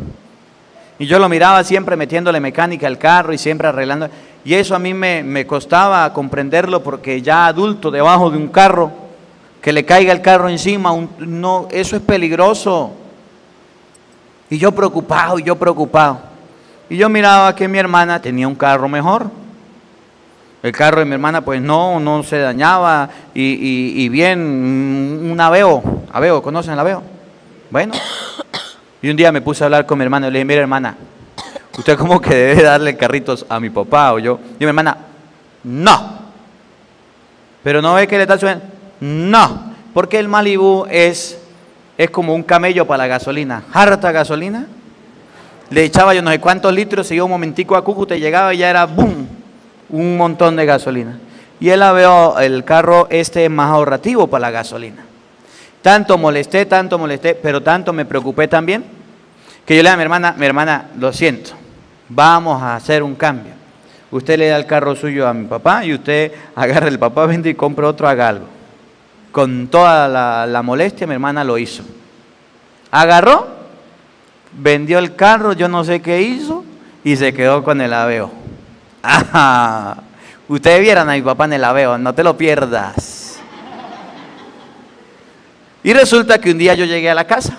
Y yo lo miraba siempre metiéndole mecánica al carro y siempre arreglando. Y eso a mí me costaba comprenderlo porque ya adulto debajo de un carro, que le caiga el carro encima, no, eso es peligroso. Y yo preocupado. Y yo miraba que mi hermana tenía un carro mejor. El carro de mi hermana pues no se dañaba y bien, un Aveo, ¿conocen el Aveo? Bueno, y un día me puse a hablar con mi hermana y le dije, mira hermana, usted como que debe darle carritos a mi papá o yo. Y mi hermana, no. Pero no ve que le está subiendo. No, porque el Malibú es es como un camello para la gasolina. Harta gasolina. Le echaba yo no sé cuántos litros, se iba un momentico a Cúcuta y llegaba y ya era ¡boom! Un montón de gasolina. Y él la veo, el carro este es más ahorrativo para la gasolina. Tanto molesté, pero tanto me preocupé también, que yo le dije a mi hermana, lo siento, vamos a hacer un cambio. Usted le da el carro suyo a mi papá y usted agarra el papá, vende y compra otro, haga algo. Con toda la molestia mi hermana lo hizo. Agarró, vendió el carro, yo no sé qué hizo, y se quedó con el Aveo. ¡Ah! Ustedes vieran a mi papá en el Aveo, no te lo pierdas. Y resulta que un día yo llegué a la casa.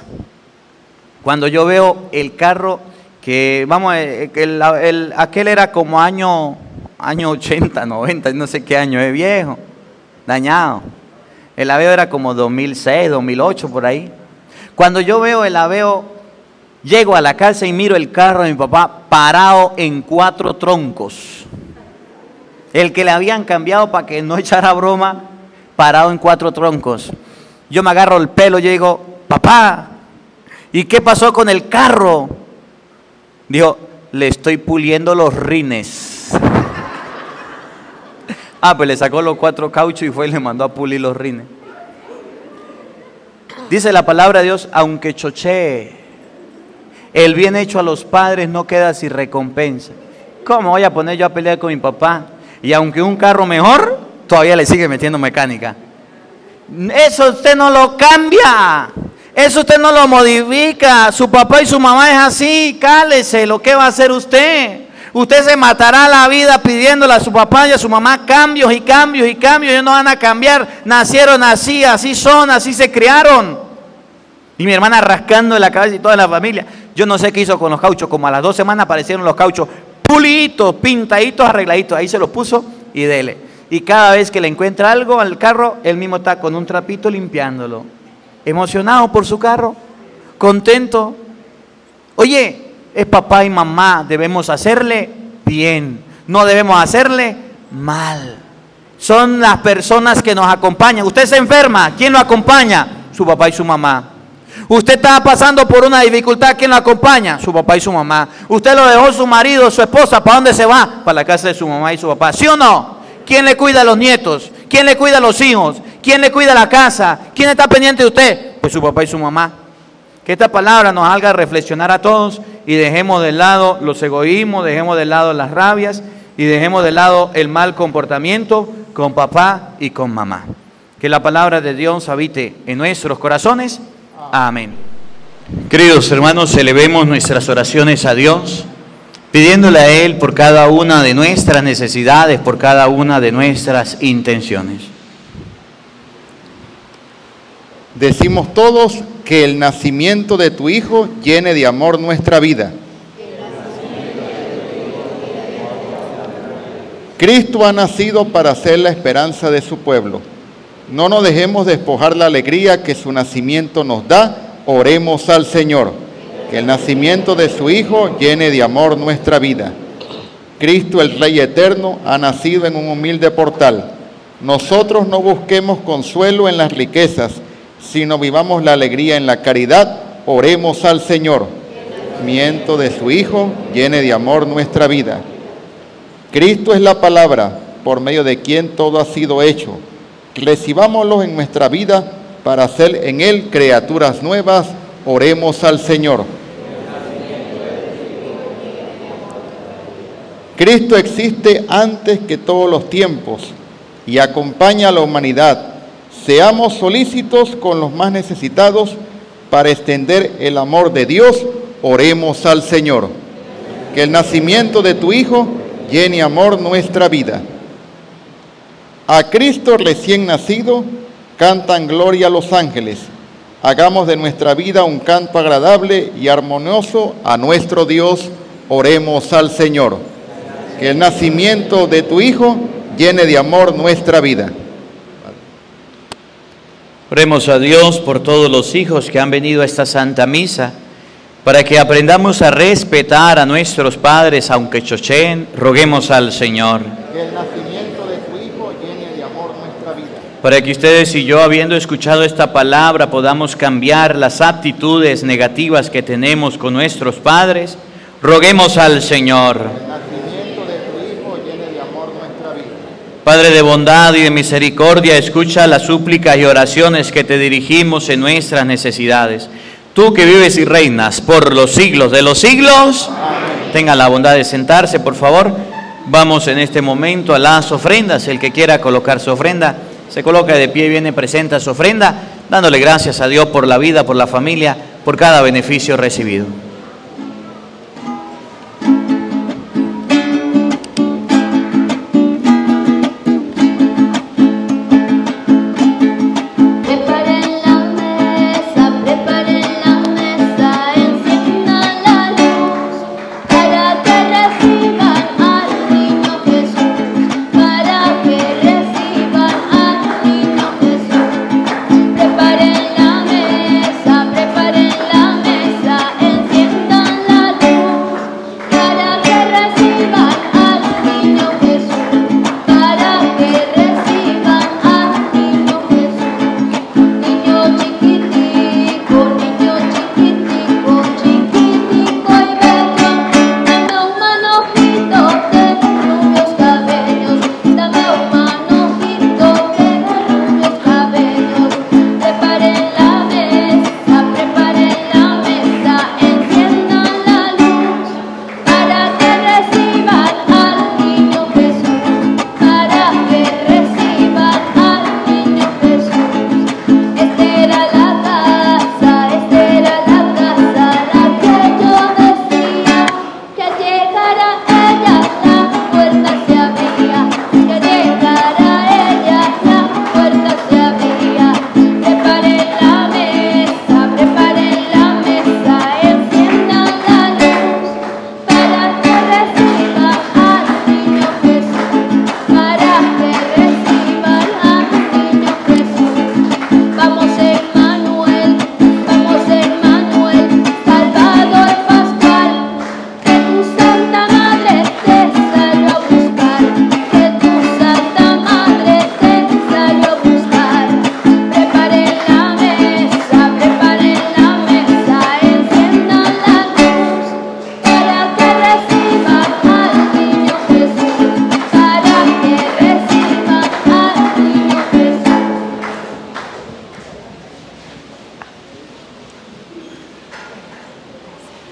Cuando yo veo el carro, que vamos, aquel era como año 80, 90, no sé qué año, es viejo, dañado. El Aveo era como 2006, 2008, por ahí. Cuando yo veo el Aveo, llego a la casa y miro el carro de mi papá parado en 4 troncos. El que le habían cambiado para que no echara broma, parado en 4 troncos. Yo me agarro el pelo y digo, papá, ¿y qué pasó con el carro? Dijo, le estoy puliendo los rines. Pues le sacó los 4 cauchos y fue y le mandó a pulir los rines. Dice la palabra de Dios, aunque chochee, el bien hecho a los padres no queda sin recompensa. ¿Cómo voy a poner yo a pelear con mi papá? Y aunque un carro mejor, todavía le sigue metiendo mecánica. Eso usted no lo cambia. Eso usted no lo modifica. Su papá y su mamá es así. Cálese. ¿Lo que va a hacer usted? Usted se matará la vida pidiéndole a su papá y a su mamá cambios y cambios y cambios. Ellos no van a cambiar. Nacieron así, así son, así se criaron. Y mi hermana rascando la cabeza y toda la familia. Yo no sé qué hizo con los cauchos. Como a las 2 semanas aparecieron los cauchos puliditos, pintaditos, arregladitos. Ahí se los puso y dele. Y cada vez que le encuentra algo al carro, él mismo está con un trapito limpiándolo. Emocionado por su carro, contento. Oye, es papá y mamá, debemos hacerle bien, no debemos hacerle mal. Son las personas que nos acompañan. Usted se enferma, ¿quién lo acompaña? Su papá y su mamá. Usted está pasando por una dificultad, ¿quién lo acompaña? Su papá y su mamá. Usted lo dejó su marido, su esposa, ¿para dónde se va? Para la casa de su mamá y su papá, ¿sí o no? ¿Quién le cuida a los nietos? ¿Quién le cuida a los hijos? ¿Quién le cuida la casa? ¿Quién está pendiente de usted? Pues su papá y su mamá. Que esta palabra nos haga reflexionar a todos y dejemos de lado los egoísmos, dejemos de lado las rabias y dejemos de lado el mal comportamiento con papá y con mamá. Que la palabra de Dios habite en nuestros corazones. Amén. Queridos hermanos, elevemos nuestras oraciones a Dios, pidiéndole a Él por cada una de nuestras necesidades, por cada una de nuestras intenciones. Decimos todos que el nacimiento de tu Hijo llene de amor nuestra vida. Cristo ha nacido para ser la esperanza de su pueblo. No nos dejemos despojar la alegría que su nacimiento nos da. Oremos al Señor. Que el nacimiento de su Hijo llene de amor nuestra vida. Cristo, el Rey eterno, ha nacido en un humilde portal. Nosotros no busquemos consuelo en las riquezas, sino vivamos la alegría en la caridad. Oremos al Señor. Nacimiento de su Hijo llene de amor nuestra vida. Cristo es la palabra, por medio de quien todo ha sido hecho. Recibámoslo en nuestra vida para hacer en Él criaturas nuevas. Oremos al Señor. Cristo existe antes que todos los tiempos y acompaña a la humanidad. Seamos solícitos con los más necesitados para extender el amor de Dios. Oremos al Señor. Que el nacimiento de tu Hijo llene amor nuestra vida. A Cristo recién nacido cantan gloria los ángeles. Hagamos de nuestra vida un canto agradable y armonioso a nuestro Dios. Oremos al Señor. Que el nacimiento de tu Hijo llene de amor nuestra vida. Oremos a Dios por todos los hijos que han venido a esta Santa Misa, para que aprendamos a respetar a nuestros padres, aunque chocheen. Roguemos al Señor. Que el nacimiento de tu Hijo llene de amor amor nuestra vida. Para que ustedes y yo, habiendo escuchado esta palabra, podamos cambiar las actitudes negativas que tenemos con nuestros padres, roguemos al Señor. El nacimiento de tu Hijo llene de amor nuestra vida. Padre de bondad y de misericordia, escucha las súplicas y oraciones que te dirigimos en nuestras necesidades. Tú que vives y reinas por los siglos de los siglos, amén. Tenga la bondad de sentarse, por favor. Vamos en este momento a las ofrendas. El que quiera colocar su ofrenda, se coloca de pie y viene, presenta su ofrenda, dándole gracias a Dios por la vida, por la familia, por cada beneficio recibido.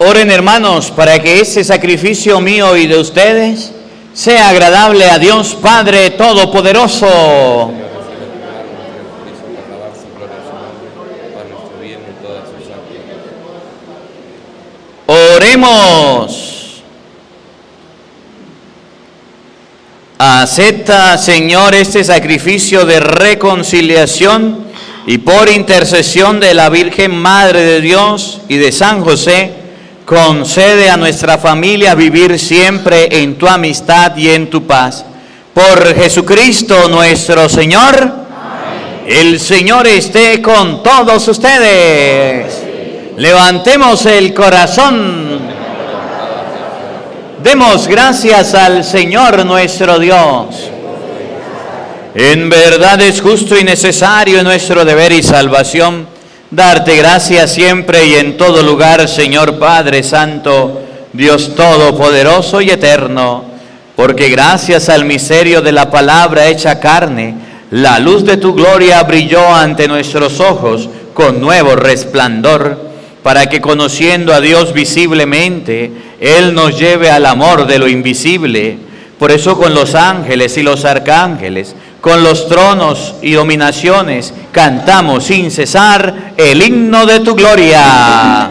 Oren, hermanos, para que ese sacrificio mío y de ustedes sea agradable a Dios Padre Todopoderoso. Oremos. Acepta, Señor, este sacrificio de reconciliación y por intercesión de la Virgen Madre de Dios y de San José, concede a nuestra familia vivir siempre en tu amistad y en tu paz. Por Jesucristo nuestro Señor. Amén. El Señor esté con todos ustedes. Sí. Levantemos el corazón. Demos gracias al Señor nuestro Dios. En verdad es justo y necesario en nuestro deber y salvación darte gracias siempre y en todo lugar, Señor Padre Santo, Dios Todopoderoso y Eterno, porque gracias al misterio de la palabra hecha carne, la luz de tu gloria brilló ante nuestros ojos con nuevo resplandor, para que conociendo a Dios visiblemente, Él nos lleve al amor de lo invisible. Por eso con los ángeles y los arcángeles, con los tronos y dominaciones, cantamos sin cesar el himno de tu gloria.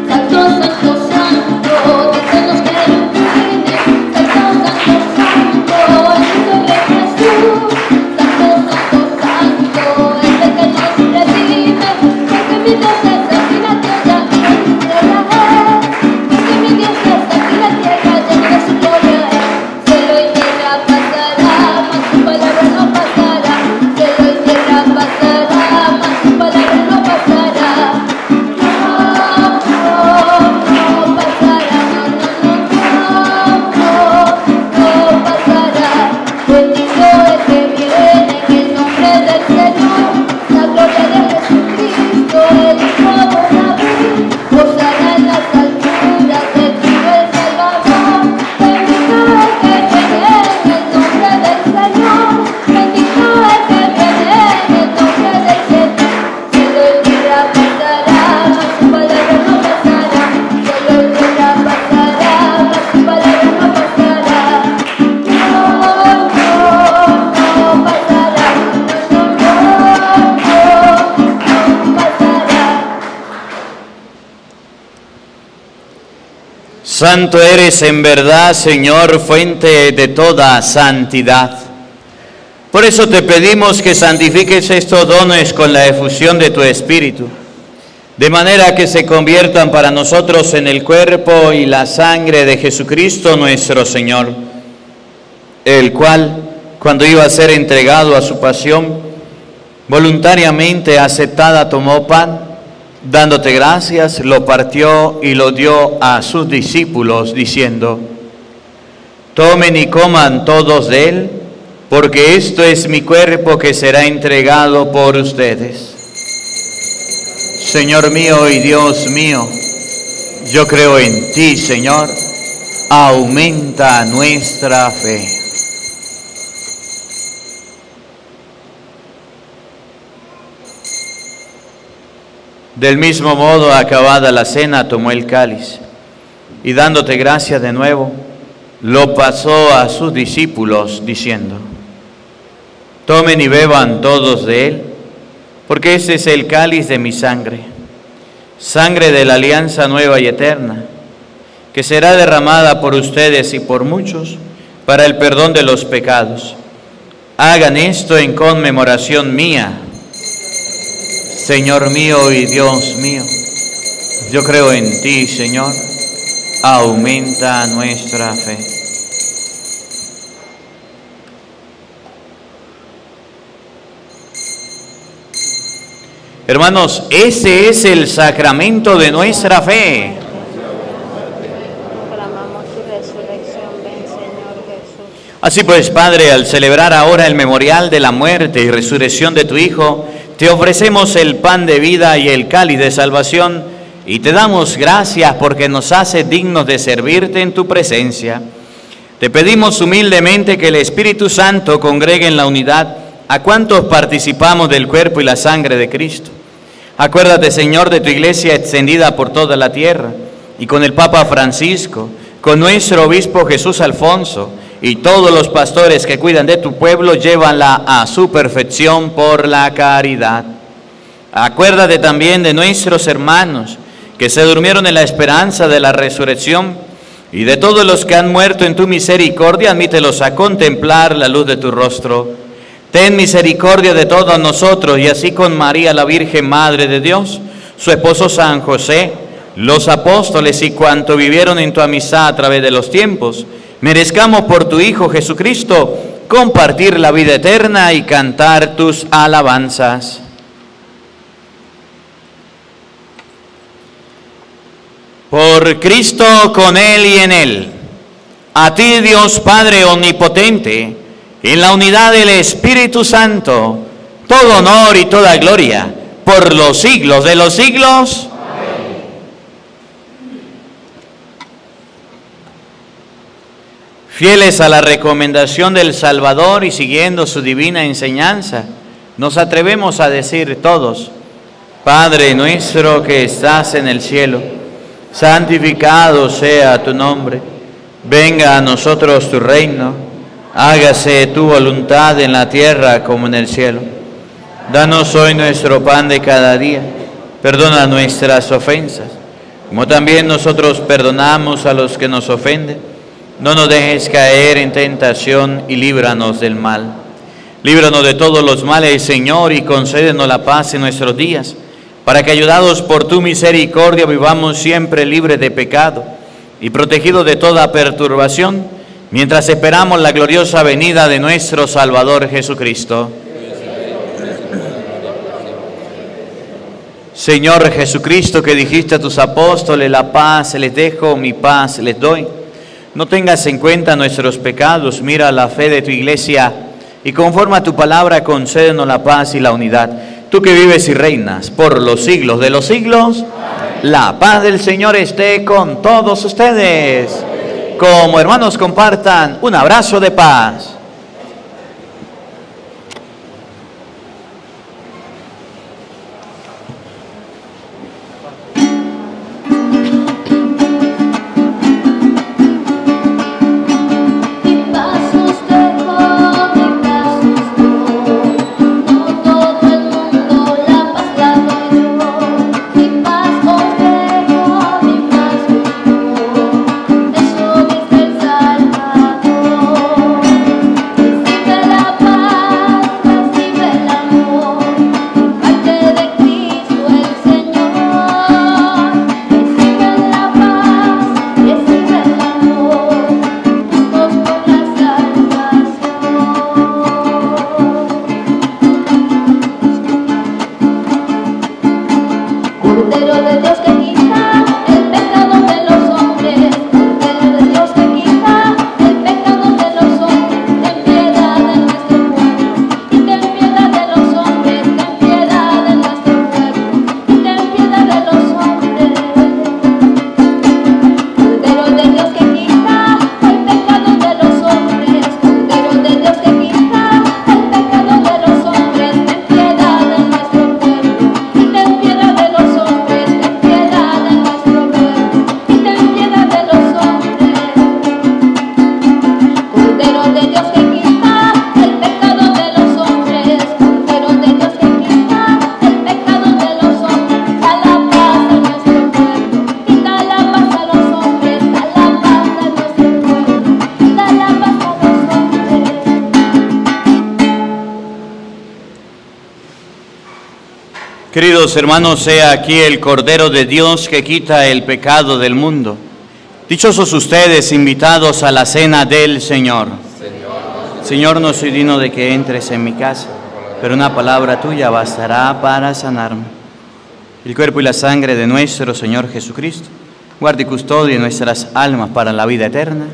Santo, santo, santo, desde los querubines, santo, santo, santo, el Hijo de Jesús. Santo, santo, santo, el que nos redime, porque mi Dios es aquí la tierra y entre la él, porque mi Dios es aquí la tierra llena de su gloria. Cielo y tierra pasará, mas su palabra no pasará. Cielo y tierra pasará, mas su palabra no pasará. No pasará, no pasará. Bendito Santo eres en verdad, Señor, fuente de toda santidad. Por eso te pedimos que santifiques estos dones con la efusión de tu Espíritu, de manera que se conviertan para nosotros en el cuerpo y la sangre de Jesucristo nuestro Señor, el cual, cuando iba a ser entregado a su pasión, voluntariamente aceptada tomó pan, dándote gracias, lo partió y lo dio a sus discípulos, diciendo: tomen y coman todos de él, porque esto es mi cuerpo que será entregado por ustedes. Señor mío y Dios mío, yo creo en ti, Señor, aumenta nuestra fe. Del mismo modo, acabada la cena, tomó el cáliz y dándote gracias de nuevo, lo pasó a sus discípulos, diciendo: tomen y beban todos de él, porque este es el cáliz de mi sangre, sangre de la alianza nueva y eterna, que será derramada por ustedes y por muchos para el perdón de los pecados. Hagan esto en conmemoración mía. Señor mío y Dios mío, yo creo en ti, Señor, aumenta nuestra fe. Hermanos, ese es el sacramento de nuestra fe. Proclamamos tu resurrección, ven Señor Jesús. Así pues, Padre, al celebrar ahora el memorial de la muerte y resurrección de tu Hijo, te ofrecemos el pan de vida y el cáliz de salvación, y te damos gracias porque nos hace dignos de servirte en tu presencia. Te pedimos humildemente que el Espíritu Santo congregue en la unidad a cuantos participamos del cuerpo y la sangre de Cristo. Acuérdate, Señor, de tu iglesia extendida por toda la tierra, y con el Papa Francisco, con nuestro obispo Jesús Alfonso, y todos los pastores que cuidan de tu pueblo, llévanla a su perfección por la caridad. Acuérdate también de nuestros hermanos que se durmieron en la esperanza de la resurrección, y de todos los que han muerto en tu misericordia, admítelos a contemplar la luz de tu rostro. Ten misericordia de todos nosotros, y así con María, la Virgen Madre de Dios, su esposo San José, los apóstoles y cuanto vivieron en tu amistad a través de los tiempos, merezcamos por tu Hijo Jesucristo compartir la vida eterna y cantar tus alabanzas. Por Cristo, con Él y en Él, a ti, Dios Padre omnipotente, en la unidad del Espíritu Santo, todo honor y toda gloria, por los siglos de los siglos. Fieles a la recomendación del Salvador y siguiendo su divina enseñanza, nos atrevemos a decir todos: Padre nuestro que estás en el cielo, santificado sea tu nombre. Venga a nosotros tu reino. Hágase tu voluntad en la tierra como en el cielo. Danos hoy nuestro pan de cada día. Perdona nuestras ofensas, como también nosotros perdonamos a los que nos ofenden. No nos dejes caer en tentación y líbranos del mal. Líbranos de todos los males, Señor, y concédenos la paz en nuestros días, para que, ayudados por tu misericordia, vivamos siempre libres de pecado y protegidos de toda perturbación, mientras esperamos la gloriosa venida de nuestro Salvador Jesucristo. Señor Jesucristo, que dijiste a tus apóstoles: la paz les dejo, mi paz les doy. No tengas en cuenta nuestros pecados, mira la fe de tu iglesia y conforme a tu palabra concédenos la paz y la unidad. Tú que vives y reinas por los siglos de los siglos, la paz del Señor esté con todos ustedes. Como hermanos compartan un abrazo de paz. Mi paz os dejo, mi paz os doy. Queridos hermanos, he aquí el Cordero de Dios que quita el pecado del mundo. Dichosos ustedes, invitados a la cena del Señor. Señor, no soy digno de que entres en mi casa, pero una palabra tuya bastará para sanarme. El cuerpo y la sangre de nuestro Señor Jesucristo guarde y custodie nuestras almas para la vida eterna.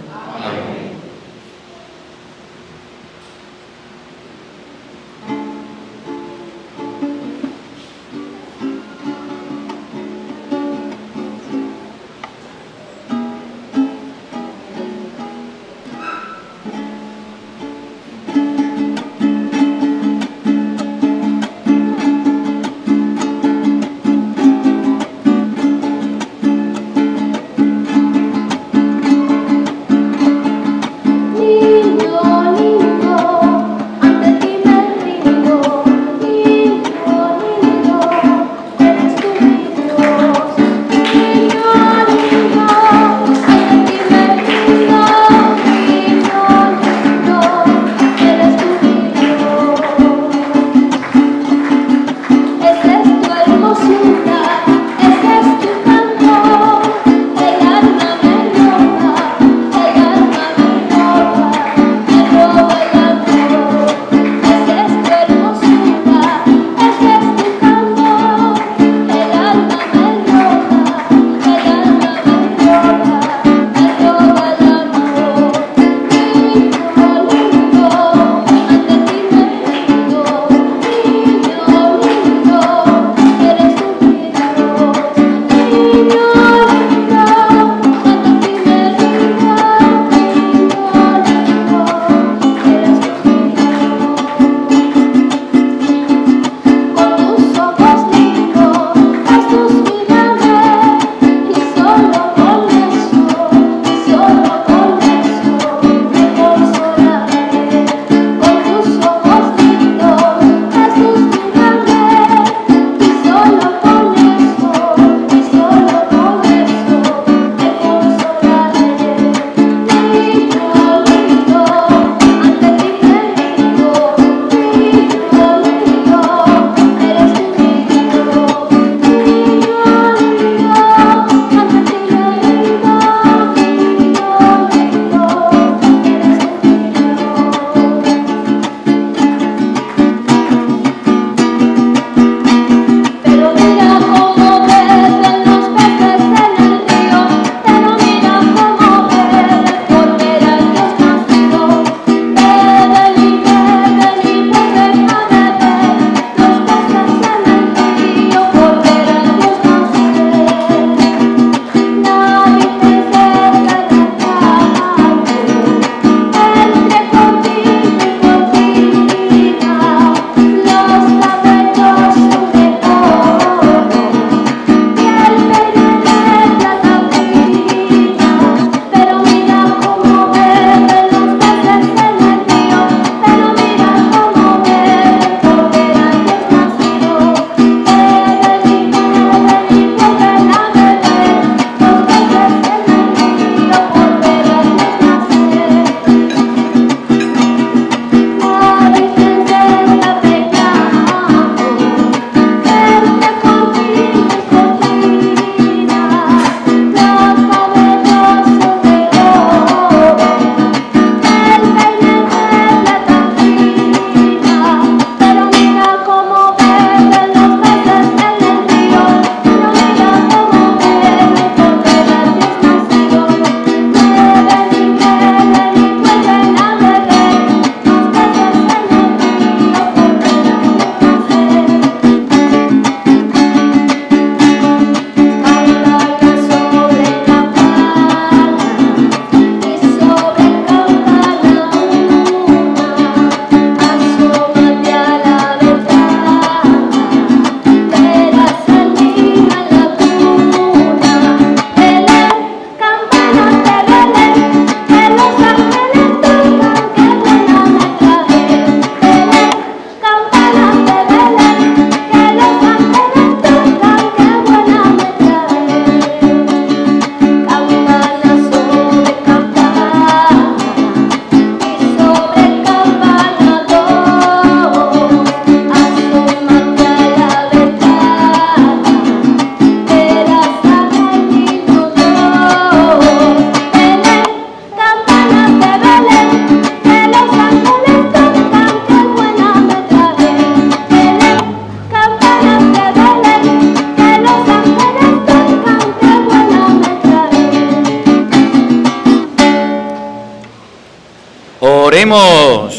Oremos.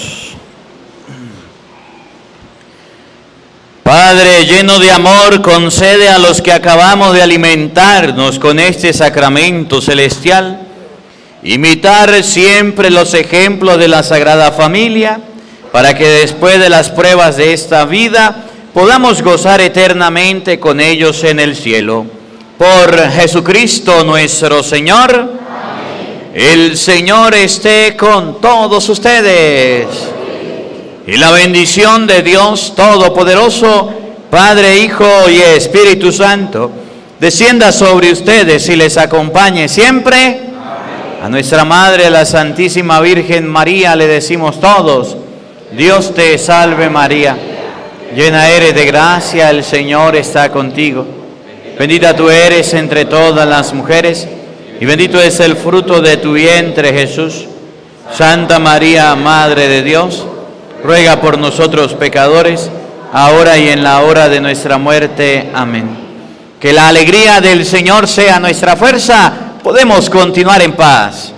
Padre lleno de amor, concede a los que acabamos de alimentarnos con este sacramento celestial, imitar siempre los ejemplos de la Sagrada Familia, para que después de las pruebas de esta vida podamos gozar eternamente con ellos en el cielo. Por Jesucristo nuestro Señor. Amén. El Señor esté con todos ustedes. Y la bendición de Dios Todopoderoso, Padre, Hijo y Espíritu Santo, descienda sobre ustedes y les acompañe siempre. Amén. A nuestra Madre, la Santísima Virgen María, le decimos todos: Dios te salve María, llena eres de gracia, el Señor está contigo. Bendita tú eres entre todas las mujeres, y bendito es el fruto de tu vientre, Jesús. Santa María, Madre de Dios, ruega por nosotros pecadores, ahora y en la hora de nuestra muerte. Amén. Que la alegría del Señor sea nuestra fuerza. Podemos continuar en paz.